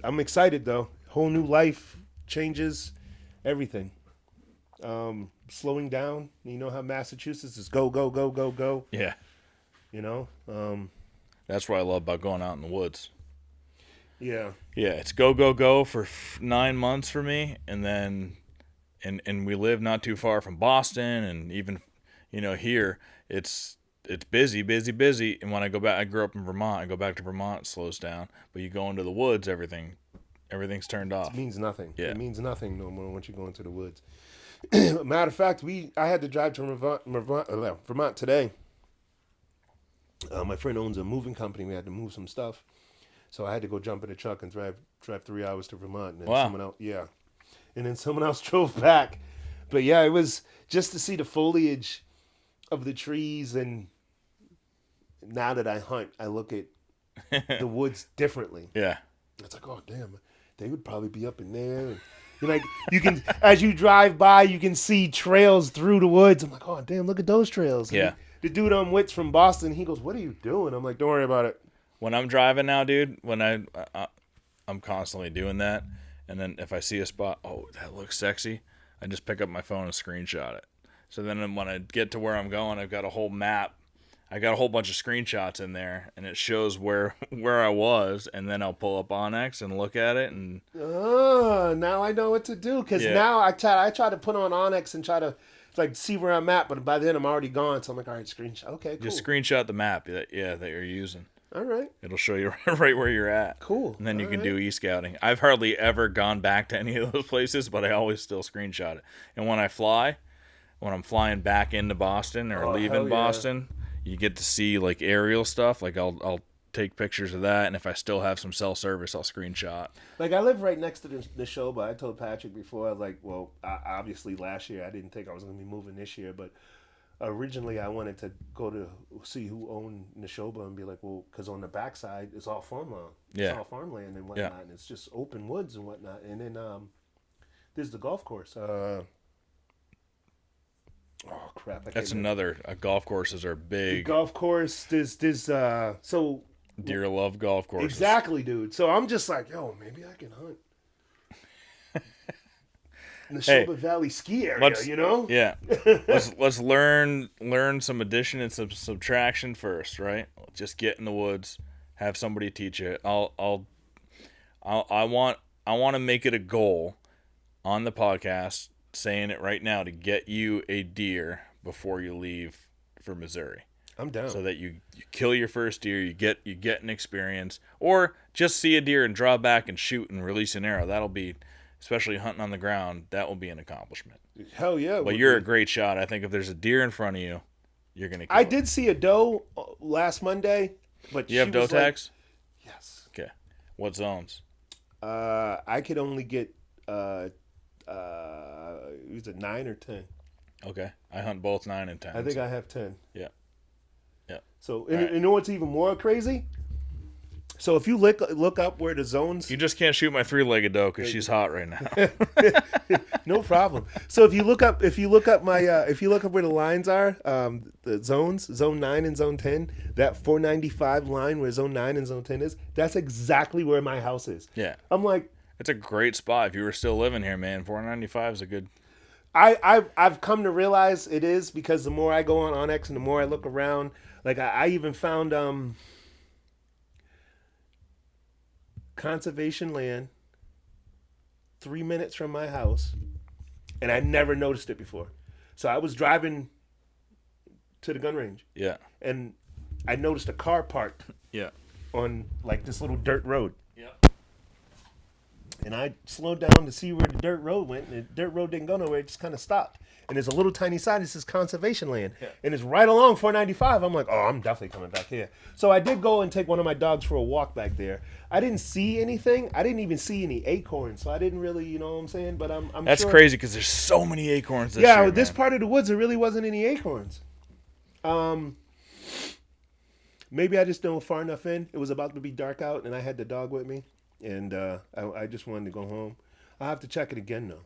I'm excited though. Whole new life, changes, everything. Slowing down. You know how Massachusetts is go, go, go, go, go. Yeah. That's what I love about going out in the woods. Yeah. Yeah, it's go, go, go for 9 months for me, and then and we live not too far from Boston, and even here it's busy, busy, busy. And when I go back, I grew up in Vermont. I go back to Vermont, it slows down. But you go into the woods, everything's turned off. It means nothing. Yeah. It means nothing no more once you go into the woods. Matter of fact, I had to drive to Vermont today. My friend owns a moving company. We had to move some stuff, so I had to go jump in a truck and drive 3 hours to Vermont. And then and then someone else drove back. But yeah, it was just to see the foliage of the trees. And now that I hunt, I look at the woods differently. Yeah. It's like, oh damn, they would probably be up in there. And you're like, you can, as you drive by, you can see trails through the woods. I'm like, oh, damn, look at those trails. And Yeah. the dude I'm with from Boston, he goes, what are you doing? I'm like, don't worry about it. When I'm driving now, dude, when I'm constantly doing that, and then if I see a spot, oh, that looks sexy, I just pick up my phone and screenshot it. So then when I get to where I'm going, I've got a whole map. I got a whole bunch of screenshots in there, and it shows where I was, and then I'll pull up Onyx and look at it, and Oh, now I know what to do. Because now I try to put on Onyx and try to like see where I'm at, but by then I'm already gone. So I'm like, all right, screenshot. Okay, cool. just screenshot the map that you're using. All right. It'll show you right where you're at. Cool. And then you All can right. do e-scouting. I've hardly ever gone back to any of those places, but I always still screenshot it. And when I'm flying back into Boston or hell leaving yeah. Boston, you get to see like aerial stuff. Like I'll take pictures of that, and if I still have some cell service, I'll screenshot. Like I live right next to the show, but I told Patrick before, I was like, well, obviously last year I didn't think I was going to be moving this year, but originally I wanted to go to see who owned Neshoba and be like, well, because on the backside it's all farmland, Yeah. it's all farmland and whatnot, and it's just open woods and whatnot. And then there's the golf course. Oh crap! That's another. Golf courses are The big. golf course. There's so Deer love golf courses. exactly, dude. So I'm just like, yo, maybe I can hunt. Neshoba Valley ski area, you know? Yeah. let's learn some addition and some subtraction first, right? Just get in the woods, have somebody teach you. I want to make it a goal on the podcast, saying it right now, to get you a deer before you leave for Missouri. I'm down. So that you kill your first deer, you get an experience, or just see a deer and draw back and shoot and release an arrow. That'll be, especially hunting on the ground, that will be an accomplishment. Hell yeah. But you're a great shot. I think if there's a deer in front of you, you're gonna kill I it. did see a doe last Monday, but You have doe was like- tags? Yes. Okay. What zones? I could only get it was a 9 or 10. Okay. I hunt both 9 and 10. I think I have 10. Yeah. Yeah. So right. you know what's even more crazy? So if you look up where the zones, You just can't shoot my 3-legged doe because she's hot right now. no problem. So if you look up where the lines are, the zones, zone 9 and zone 10, that 495 line where zone 9 and zone 10 is, that's exactly where my house is. Yeah. I'm like, It's a great spot. If you were still living here, man, 495 is a good. I've come to realize it is, because the more I go on Onyx and the more I look around, like I even found conservation land 3 minutes from my house, and I never noticed it before. So I was driving to the gun range, Yeah. and I noticed a car parked Yeah. on like this little dirt road. Yeah. And I slowed down to see where the dirt road went, and the dirt road didn't go nowhere. It just kind of stopped. And there's a little tiny sign that says conservation land. Yeah. And it's right along 495. I'm like, oh, I'm definitely coming back here. So I did go and take one of my dogs for a walk back there. I didn't see anything. I didn't even see any acorns. So I didn't really, you know what I'm saying? But I'm That's sure. crazy because there's so many acorns this Yeah, year, with this man. part of the woods, there really wasn't any acorns. Maybe I just don't far enough in. It was about to be dark out, and I had the dog with me. And I just wanted to go home. I'll have to check it again, though.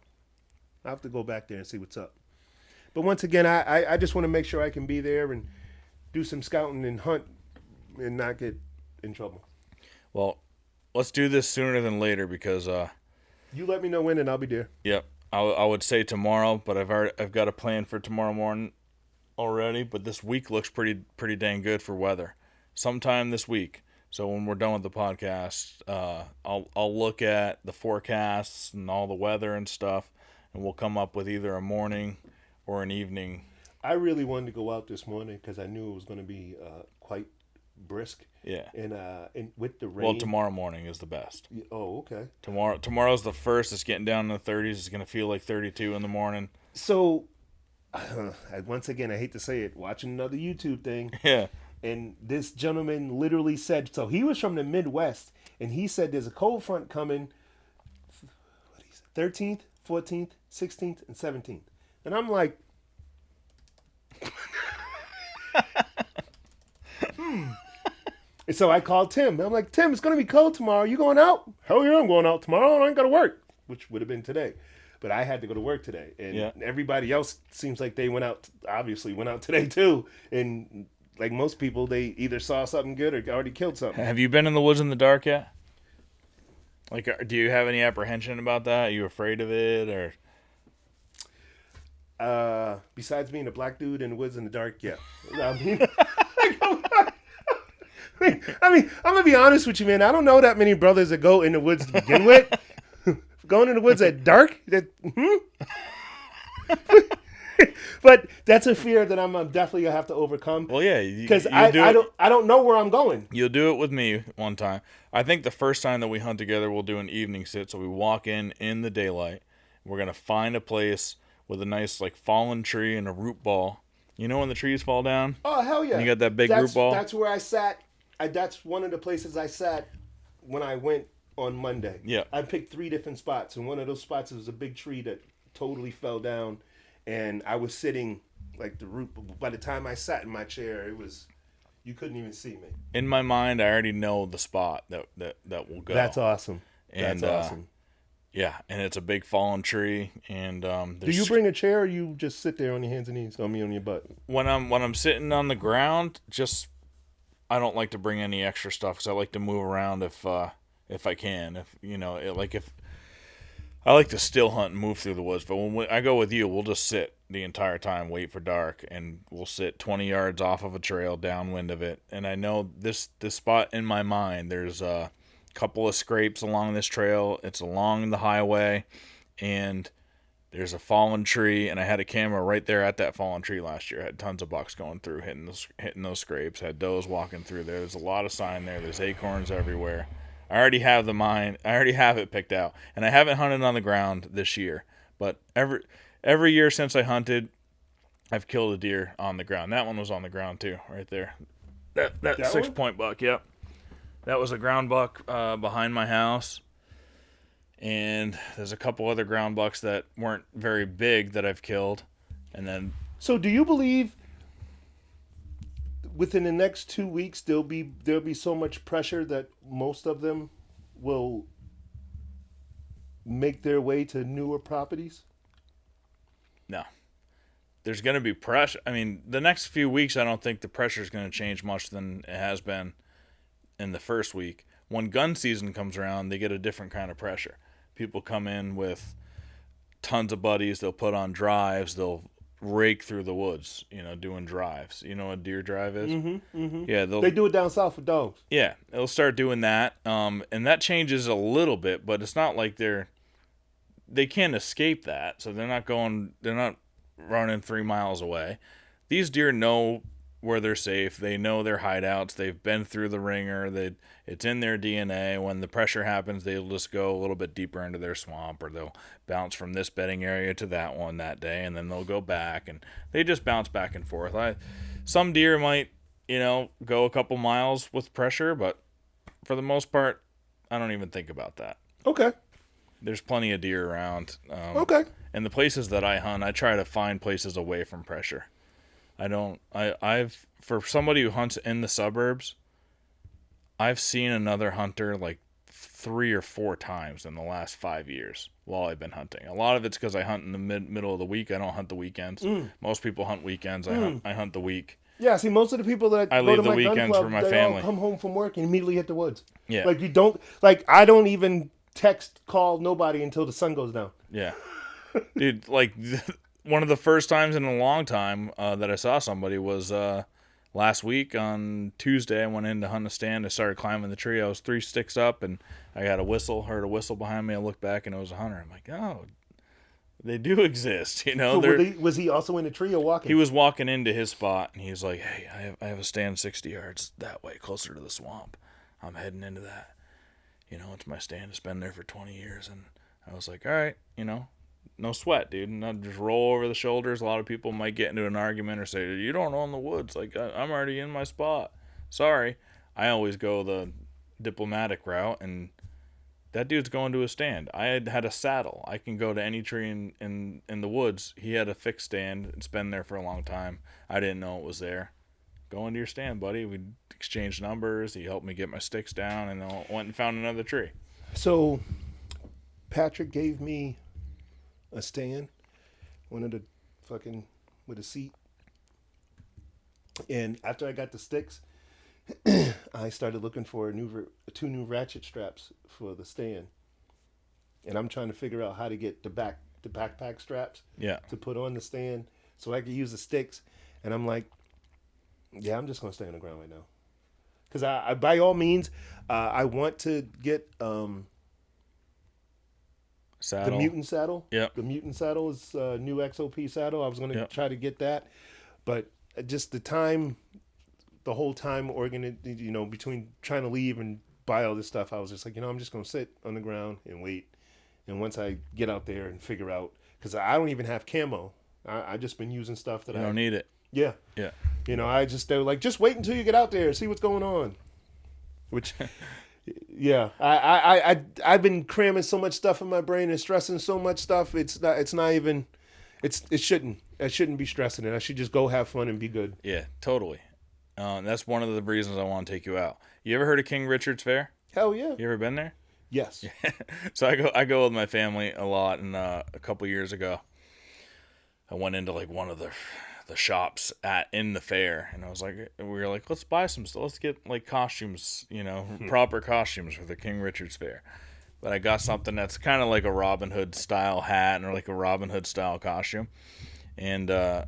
I'll have to go back there and see what's up. But once again, I just want to make sure I can be there and do some scouting and hunt and not get in trouble. Well, let's do this sooner than later because, You let me know when, and I'll be there. yep, I would say tomorrow, but I've got a plan for tomorrow morning already. But this week looks pretty dang good for weather. Sometime this week. So when we're done with the podcast, I'll look at the forecasts and all the weather and stuff, and we'll come up with either a morning or an evening. I really wanted to go out this morning because I knew it was going to be quite brisk. Yeah. And with the rain. Well, tomorrow morning is the best. Oh, okay. Tomorrow's the first. It's getting down in the 30s. It's going to feel like 32 in the morning. So, once again, I hate to say it, watching another YouTube thing. Yeah. And this gentleman literally said, so he was from the Midwest, and he said there's a cold front coming 13th, 14th, 16th, and 17th. And I'm like, And so I called Tim. I'm like, Tim, it's going to be cold tomorrow. You going out? Hell yeah, I'm going out tomorrow. I ain't got to work, which would have been today. But I had to go to work today. And everybody else seems like they went out, obviously went out today too. And like most people, they either saw something good or already killed something. Have you been in the woods in the dark yet? Like, do you have any apprehension about that? Are you afraid of it, or? Besides being a black dude in the woods in the dark, yeah. I mean, I'm gonna be honest with you, man. I don't know that many brothers that go in the woods to begin with. Going in the woods at dark, but that's a fear that I'm definitely gonna have to overcome. Well, yeah, because I don't know where I'm going. You'll do it with me one time. I think the first time that we hunt together, we'll do an evening sit. So we walk in the daylight. We're gonna find a place with a nice like fallen tree and a root ball. You know when the trees fall down? Oh hell yeah! And you got that big root ball. That's where I sat. That's one of the places I sat when I went on Monday. Yeah. I picked 3 different spots, and one of those spots was a big tree that totally fell down, and I was sitting like the root. By the time I sat in my chair, it was you couldn't even see me. In my mind, I already know the spot that will go. That's awesome. And, that's awesome. Yeah, and it's a big fallen tree. And do you bring a chair, or you just sit there on your hands and knees, on your butt? When I'm sitting on the ground, I don't like to bring any extra stuff because I like to move around if I can. If I like to still hunt and move through the woods, but when I go with you, we'll just sit the entire time, wait for dark, and we'll sit 20 yards off of a trail, downwind of it. And I know this spot in my mind. There's a couple of scrapes along this trail. It's along the highway, and there's a fallen tree, and I had a camera right there at that fallen tree last year. I had tons of bucks going through, hitting those scrapes. Had does walking through there. There's a lot of sign there. There's acorns everywhere. I already have it picked out, and I haven't hunted on the ground this year. But every year since I hunted, I've killed a deer on the ground. That one was on the ground too, right there. That 6-point buck. Yep, that was a ground buck behind my house. And there's a couple other ground bucks that weren't very big that I've killed. And then. So do you believe within the next 2 weeks there'll be so much pressure that most of them will make their way to newer properties? No. There's going to be pressure. I mean, the next few weeks, I don't think the pressure is going to change much than it has been in the first week. When gun season comes around, they get a different kind of pressure. People come in with tons of buddies. They'll put on drives. They'll rake through the woods, doing drives. You know what a deer drive is? Mm-hmm, mm-hmm. Yeah, they do it down south for dogs. Yeah, they'll start doing that. And that changes a little bit, but it's not like they can't escape that. So they're not running 3 miles away. These deer know where they're safe. They know their hideouts. They've been through the ringer. It's in their DNA. When the pressure happens, they'll just go a little bit deeper into their swamp, or they'll bounce from this bedding area to that one that day, and then they'll go back, and they just bounce back and forth. Some deer might, go a couple miles with pressure, but for the most part, I don't even think about that. Okay. There's plenty of deer around. Okay. And the places that I hunt, I try to find places away from pressure. For somebody who hunts in the suburbs, I've seen another hunter like 3 or 4 times in the last 5 years while I've been hunting. A lot of it's because I hunt in the middle of the week. I don't hunt the weekends. Most people hunt weekends. I hunt the week. Yeah, see, most of the people that I go leave to the my weekends gun club, for my they family. all come home from work and immediately hit the woods. Yeah. I don't even text, call nobody until the sun goes down. Yeah. Dude, one of the first times in a long time that I saw somebody was last week on Tuesday. I went in to hunt a stand. I started climbing the tree. I was 3 sticks up, and I got heard a whistle behind me. I looked back, and it was a hunter. I'm like, oh, they do exist, So was he also in the tree or walking? He was walking into his spot, and he was like, hey, I have a stand 60 yards that way, closer to the swamp. I'm heading into that. It's my stand. It's been there for 20 years. And I was like, all right, no sweat, dude. And I'd just roll over the shoulders. A lot of people might get into an argument or say, you don't own the woods. Like, I'm already in my spot. Sorry. I always go the diplomatic route, and that dude's going to a stand. I had a saddle. I can go to any tree in the woods. He had a fixed stand. It's been there for a long time. I didn't know it was there. go into your stand, buddy. We exchanged numbers. He helped me get my sticks down, and I went and found another tree. So Patrick gave me a stand, one of the fucking with a seat. And after I got the sticks, I started looking for two new ratchet straps for the stand. And I'm trying to figure out how to get the backpack straps to put on the stand so I could use the sticks. And I'm like, yeah, I'm just going to stay on the ground right now. Because I by all means, I want to get Saddle. the mutant saddle. Yep. The mutant saddle is a new XOP saddle. I was going to try to get that. But just the whole time between trying to leave and buy all this stuff, I was just like, I'm just going to sit on the ground and wait. And once I get out there and figure out, because I don't even have camo. I just been using stuff that I don't need it. Yeah. Yeah. They were like, just wait until you get out there, see what's going on. Which, yeah, I've been cramming so much stuff in my brain and stressing so much stuff. I shouldn't be stressing it. I should just go have fun and be good. Yeah, totally. That's one of the reasons I want to take you out. You ever heard of King Richard's Fair? Hell yeah. You ever been there? Yes. So I go with my family a lot, and a couple years ago, I went into like one of the shops in the fair, and we were like, let's buy some stuff. Let's get like costumes, proper costumes for the King Richard's Fair. But I got something that's kind of like a Robin Hood style hat or like a Robin Hood style costume, and I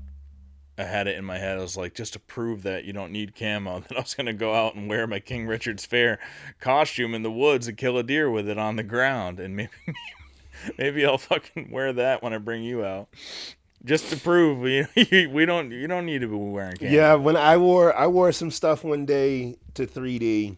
had it in my head. I was like, just to prove that you don't need camo, that I was going to go out and wear my King Richard's Fair costume in the woods and kill a deer with it on the ground. And maybe I'll fucking wear that when I bring you out. Just to prove you don't need to be wearing camo. Yeah, when I wore some stuff one day to 3D,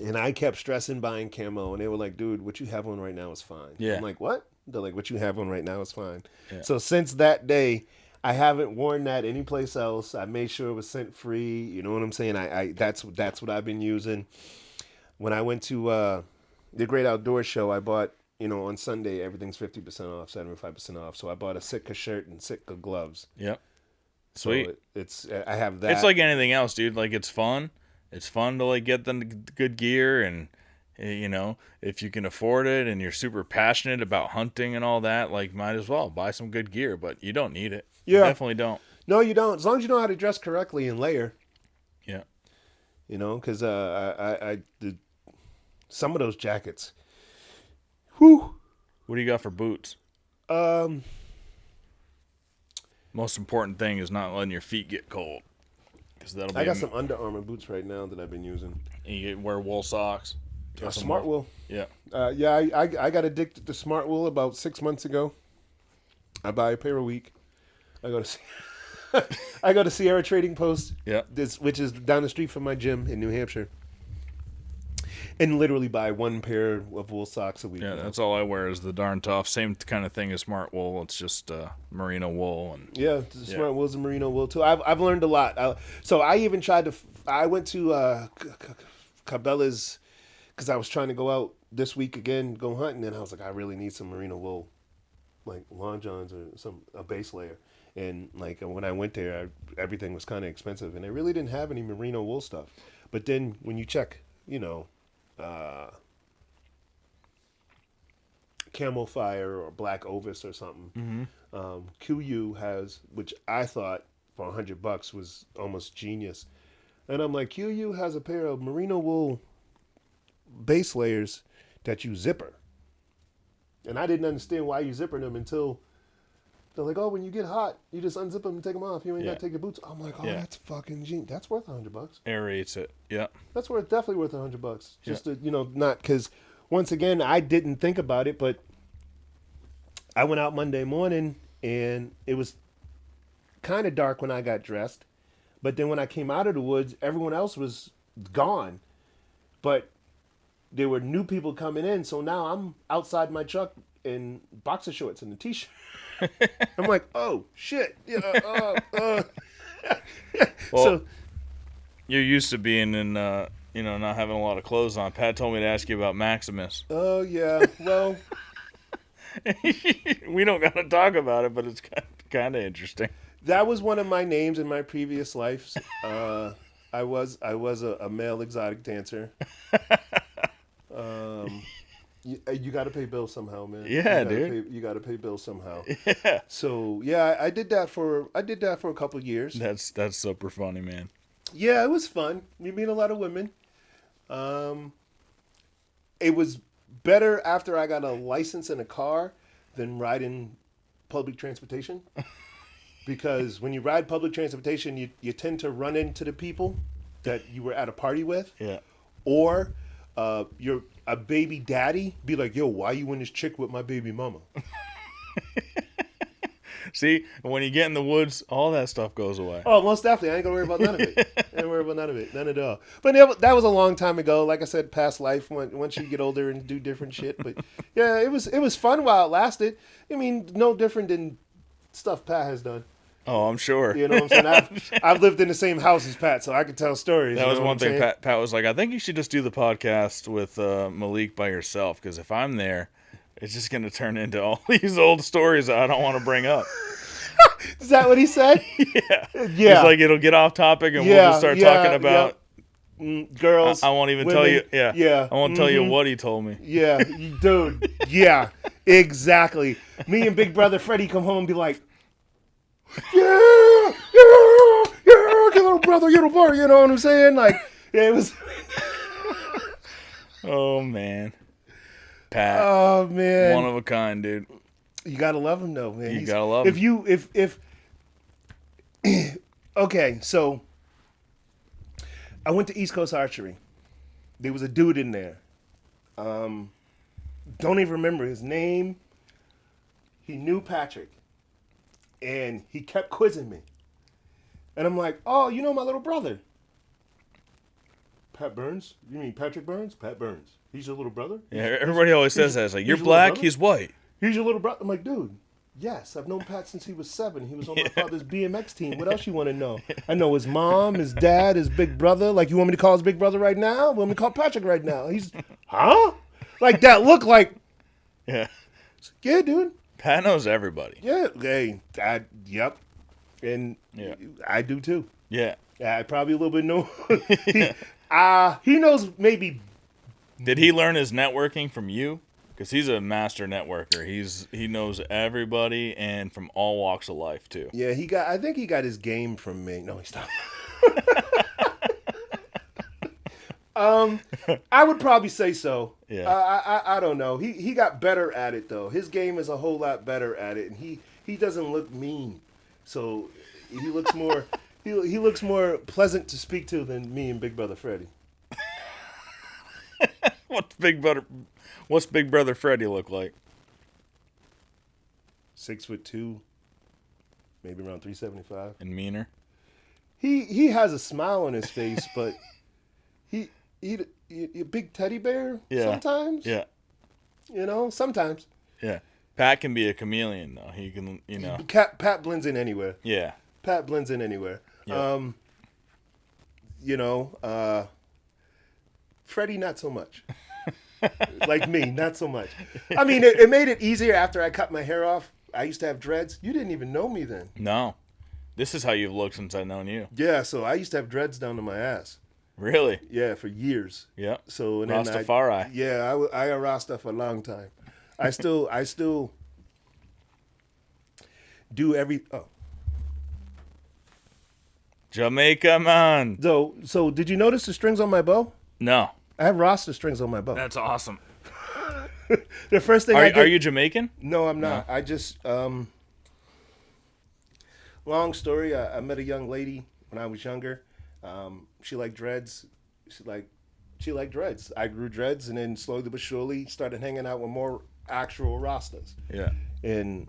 and I kept stressing buying camo, and they were like, dude, what you have on right now is fine. Yeah. I'm like, what? They're like, what you have on right now is fine. Yeah. So since that day, I haven't worn that anyplace else. I made sure it was scent free. You know what I'm saying? That's what I've been using. When I went to the Great Outdoor Show, I bought, on Sunday, everything's 50% off, 75% off. So I bought a Sitka shirt and Sitka gloves. Yep. Sweet. So I have that. It's like anything else, dude. Like, it's fun. It's fun to like get the good gear, and if you can afford it and you're super passionate about hunting and all that, like, might as well buy some good gear, but you don't need it. Yeah. You definitely don't. No, you don't. As long as you know how to dress correctly and layer. Yeah. Because some of those jackets. Whew. What do you got for boots? Most important thing is not letting your feet get cold. That'll be I got some Under Armour boots right now that I've been using. And you wear wool socks. Smart Wool. Yeah. I got addicted to Smart Wool about 6 months ago. I buy a pair a week. I go to Sierra Trading Post. Yeah. Which is down the street from my gym in New Hampshire. And literally buy one pair of wool socks a week. Yeah, that's all I wear is the Darn Tough. Same kind of thing as Smart Wool. It's just merino wool. Smart Wool's and merino wool too. I've learned a lot. So I even tried to. I went to Cabela's because I was trying to go out this week again, go hunting, and I was like, I really need some merino wool, like Long Johns or a base layer. And like when I went there, everything was kind of expensive, and they really didn't have any merino wool stuff. But then when you check, Camel Fire or Black Ovis or something. Mm-hmm. QU has, which I thought for $100 was almost genius. And I'm like, QU has a pair of merino wool base layers that you zipper. And I didn't understand why you zipper them until they're like, oh, when you get hot, you just unzip them and take them off. You ain't got to take your boots. I'm like, that's fucking genius. That's worth $100. Aerates it. Yeah. That's definitely worth $100. Just to, not because once again, I didn't think about it, but I went out Monday morning and it was kind of dark when I got dressed. But then when I came out of the woods, everyone else was gone. But there were new people coming in. So now I'm outside my truck in boxer shorts and a t-shirt. I'm like, oh, shit. Yeah, well, so you're used to being in, not having a lot of clothes on. Pat told me to ask you about Maximus. Oh, yeah. Well, we don't got to talk about it, but it's kind of interesting. That was one of my names in my previous lives. I was a male exotic dancer. You got to pay bills somehow, man. Yeah, You got to pay bills somehow. Yeah. So yeah, I did that for a couple of years. That's super funny, man. Yeah, it was fun. You meet a lot of women. It was better after I got a license in a car than riding public transportation. Because when you ride public transportation, you tend to run into the people that you were at a party with. Yeah. Or you're a baby daddy, be like, yo, why you in this chick with my baby mama? See, when you get in the woods, all that stuff goes away. Oh, most definitely. I ain't gonna worry about none of it. I ain't worry about none of it. None at all. But that was a long time ago. Like I said, past life, once you get older and do different shit. But yeah, it was fun while it lasted. I mean, no different than stuff Pat has done. Oh, I'm sure. You know what I'm saying? I've lived in the same house as Pat, so I can tell stories. That you was know one what I'm thing saying? Pat was like, I think you should just do the podcast with Malik by yourself, because if I'm there, it's just going to turn into all these old stories that I don't want to bring up. Is that what he said? Yeah. Yeah. He's like, it'll get off topic and we'll just start talking about... Girls. I won't even women. tell you. Yeah. Yeah. I won't tell you what he told me. Yeah, dude. Yeah, exactly. Me and Big Brother Freddie come home and be like, yeah, get little brother, get a bar. You know what I'm saying? Like, yeah, it was. Oh man, Pat. Oh man, One of a kind, dude. you gotta love him though, man. You gotta love him. If okay, so I went to East Coast Archery. There was a dude in there. Don't even remember his name. He knew Patrick. And he kept quizzing me. And I'm like, oh, you know my little brother. Pat Burns? You mean Patrick Burns? Pat Burns. He's your little brother? Yeah, everybody always says that. It's like, you're your black, little he's white. He's your little brother? I'm like, dude, yes. I've known Pat since he was 7. He was on my father's BMX team. What else you want to know? I know his mom, his dad, his big brother. Like, you want me to call his big brother right now? You want me to call Patrick right now? He's, huh? Like, that look like, Yeah. yeah, dude. Pat knows everybody. Yeah, hey, yep. And Yeah. I do too. Yeah. I probably a little bit know. He knows maybe. Did he learn his networking from you? Because he's a master networker. He knows everybody and from all walks of life too. Yeah, I think he got his game from me. No, he stopped. I would probably say so. Yeah. I don't know. He got better at it though. His game is a whole lot better at it, and he doesn't look mean. So he looks more he looks more pleasant to speak to than me and Big Brother Freddie. What's Big Brother Freddie look like? 6'2", maybe around 375. And meaner? He has a smile on his face, but he a big teddy bear sometimes. Yeah. You know, sometimes. Yeah. Pat can be a chameleon though. He can, you know. Pat blends in anywhere. Yeah. Pat blends in anywhere. Yeah. You know, Freddie not so much. Like me, not so much. I mean, it made it easier after I cut my hair off. I used to have dreads. You didn't even know me then. No. This is how you've looked since I've known you. Yeah, so I used to have dreads down to my ass. Really? Yeah, for years. Yeah. So and then Rastafari. I got Rasta for a long time. I still do every. Oh, Jamaica man. so did you notice the strings on my bow? No. I have Rasta strings on my bow. That's awesome. The first thing I did. Are you Jamaican? No, I'm not. I just long story. I met a young lady when I was younger. She liked dreads. She liked dreads. I grew dreads, and then slowly but surely started hanging out with more actual Rastas. Yeah. And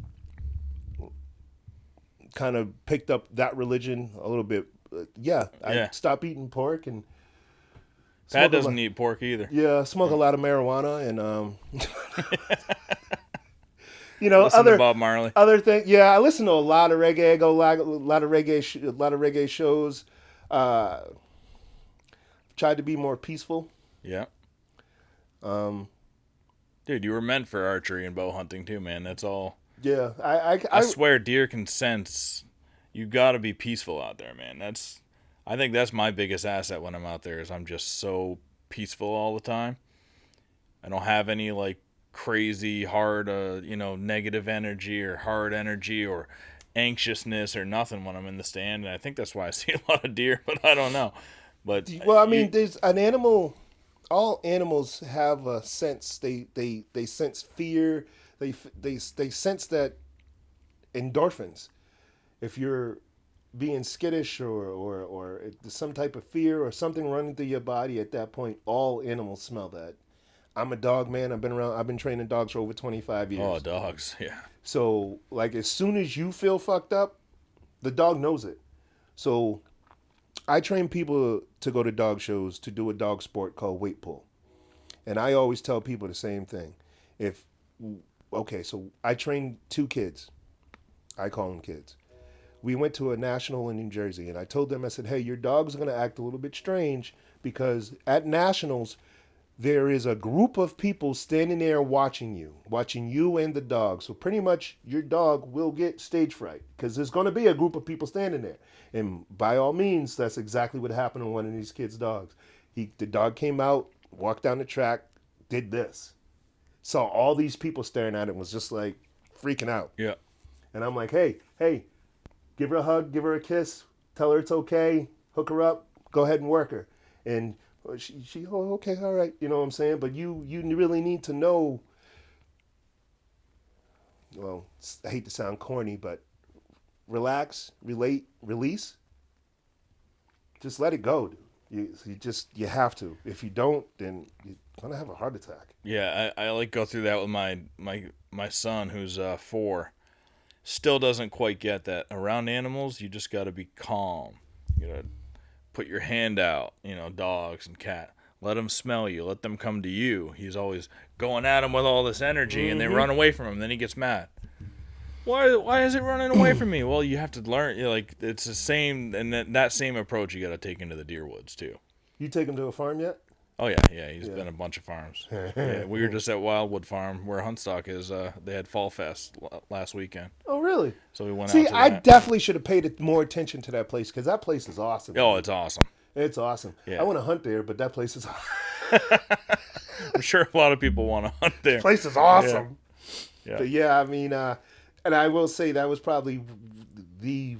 kind of picked up that religion a little bit. I stopped eating pork and. Pat doesn't eat pork either. Yeah, smoke a lot of marijuana and you know, Listen to Bob Marley. Other thing. Yeah, I listen to a lot of reggae. I go a lot of reggae shows. Tried to be more peaceful. Yeah. Dude, you were meant for archery and bow hunting too, man. That's all. Yeah, I swear deer can sense you got to be peaceful out there, man. I think that's my biggest asset when I'm out there is I'm just so peaceful all the time. I don't have any like crazy hard, negative energy or hard energy or anxiousness or nothing when I'm in the stand. And I think that's why I see a lot of deer, but I don't know. But Well, I mean, there's an animal. All animals have a sense. They sense fear. They sense that endorphins. If you're being skittish or some type of fear or something running through your body at that point, all animals smell that. I'm a dog man. I've been training dogs for over 25 years. oh, dogs, yeah. So like as soon as you feel fucked up, the dog knows it. So I train people to go to dog shows to do a dog sport called weight pull. And I always tell people the same thing. So I trained 2 kids. I call them kids. We went to a national in New Jersey, and I told them, I said, hey, your dog's going to act a little bit strange because at nationals, there is a group of people standing there watching you and the dog. So pretty much your dog will get stage fright because there's going to be a group of people standing there. And by all means, that's exactly what happened to one of these kids' dogs. The dog came out, walked down the track, did this. Saw all these people staring at it, was just like freaking out. Yeah. And I'm like, hey, give her a hug, give her a kiss, tell her it's okay, hook her up, go ahead and work her. And she oh, okay, all right, you know what I'm saying? But you really need to know, well, I hate to sound corny, but relax, release. Just let it go, dude. You have to. If you don't, then you're gonna have a heart attack. Yeah, I like go through that with my son who's 4. Still doesn't quite get that. Around animals, you just got to be calm. You got to put your hand out, dogs and cat. Let them smell you. Let them come to you. He's always going at them with all this energy, and they run away from him. Then he gets mad. Why is it running away from me? Well, you have to learn. It's the same, and that same approach you got to take into the deer woods too. You take him to a farm yet? Oh yeah. He's been a bunch of farms. Yeah, we were just at Wildwood Farm where Huntstock is. They had Fall Fest last weekend. Oh really? So we went out See, to I that. definitely should have paid more attention to that place because that place is awesome. Oh, it's awesome. It's awesome. Yeah. I want to hunt there, but that place is I'm sure a lot of people want to hunt there. place is awesome. Yeah. But yeah, I mean, and I will say that was probably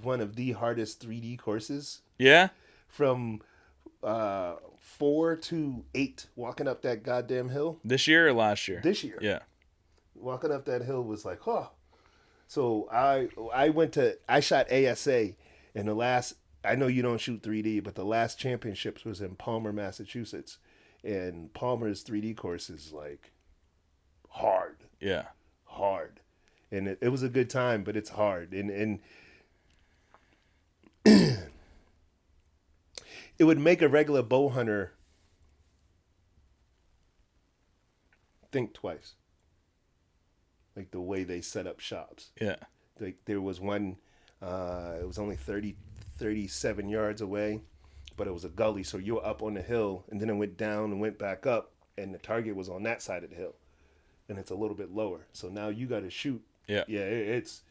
one of the hardest 3D courses Yeah? from 4 to 8 walking up that goddamn hill. This year or last year? This year. Yeah. Walking up that hill was like, oh. So I shot ASA, and I know you don't shoot 3D, but the last championships was in Palmer, Massachusetts. And Palmer's 3D course is like hard. Yeah. Hard. And it was a good time, but it's hard. And it would make a regular bow hunter think twice. Like the way they set up shops. Yeah. Like there was one, it was only 37 yards away, but it was a gully. So you were up on the hill, and then it went down and went back up, and the target was on that side of the hill. And it's a little bit lower. So now you got to shoot. Yeah. Yeah, it's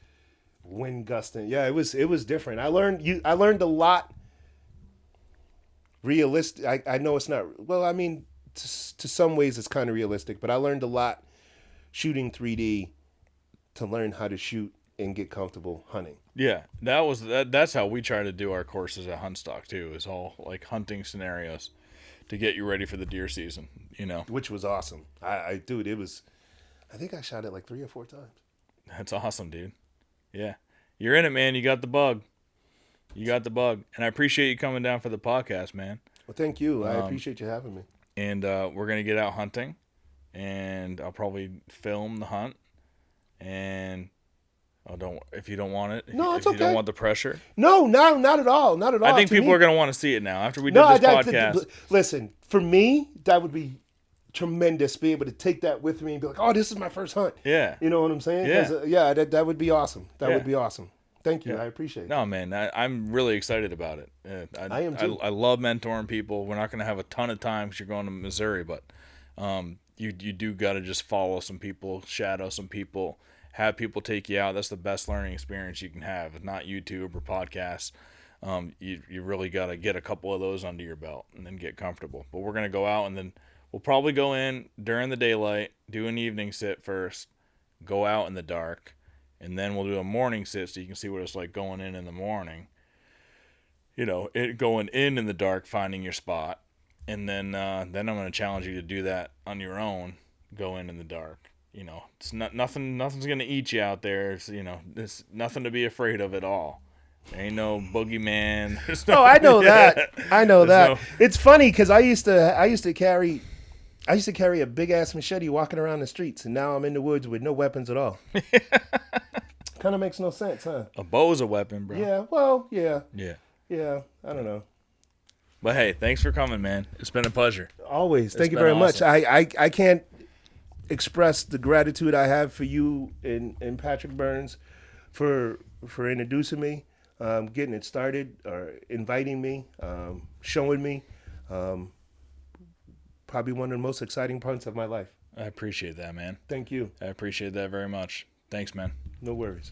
wind gusting. Yeah, it was different. I learned a lot. Realistic. I know it's not. Well, I mean, to some ways it's kind of realistic, but I learned a lot shooting 3D to learn how to shoot and get comfortable hunting. Yeah. That's how we try to do our courses at Huntstock too, is all like hunting scenarios to get you ready for the deer season, Which was awesome. Dude, it was, I think I shot it like 3 or 4 times. That's awesome, dude. Yeah. You're in it, man. You got the bug. And I appreciate you coming down for the podcast, man. Well, thank you. I appreciate you having me. And we're going to get out hunting, and I'll probably film the hunt. And if you don't want it. No, it's if you okay. don't want the pressure. No, not at all. Not at all. I think people are going to want to see it now after we did this podcast. Listen, for me, that would be tremendous. Be able to take that with me and be like, oh, this is my first hunt. Yeah. You know what I'm saying? Yeah. That would be awesome. That would be awesome. Thank you. I appreciate it. No, man, I'm really excited about it. I am too. I love mentoring people. We're not going to have a ton of time because you're going to Missouri, but you do got to just follow some people, shadow some people, have people take you out. That's the best learning experience you can have. It's not YouTube or podcasts. You really got to get a couple of those under your belt and then get comfortable. But we're going to go out, and then we'll probably go in during the daylight, do an evening sit first, go out in the dark, and then we'll do a morning sit so you can see what it's like going in the morning. You know, going in the dark, finding your spot. And then I'm going to challenge you to do that on your own, go in the dark. You know, it's nothing's going to eat you out there. It's, you know, there's nothing to be afraid of at all. There ain't no boogeyman. Oh, I know that. I know that. no- It's funny because I used to carry a big ass machete walking around the streets, and now I'm in the woods with no weapons at all. Kind of makes no sense, huh? A bow's a weapon, bro. Yeah. Well, yeah. Yeah. Yeah. I don't know. But hey, thanks for coming, man. It's been a pleasure. Always. Thank you been very much. awesome. I can't express the gratitude I have for you and Patrick Burns for introducing me, getting it started, or inviting me, showing me. Probably one of the most exciting parts of my life. I appreciate that, man. Thank you. I appreciate that very much. Thanks, man. No worries.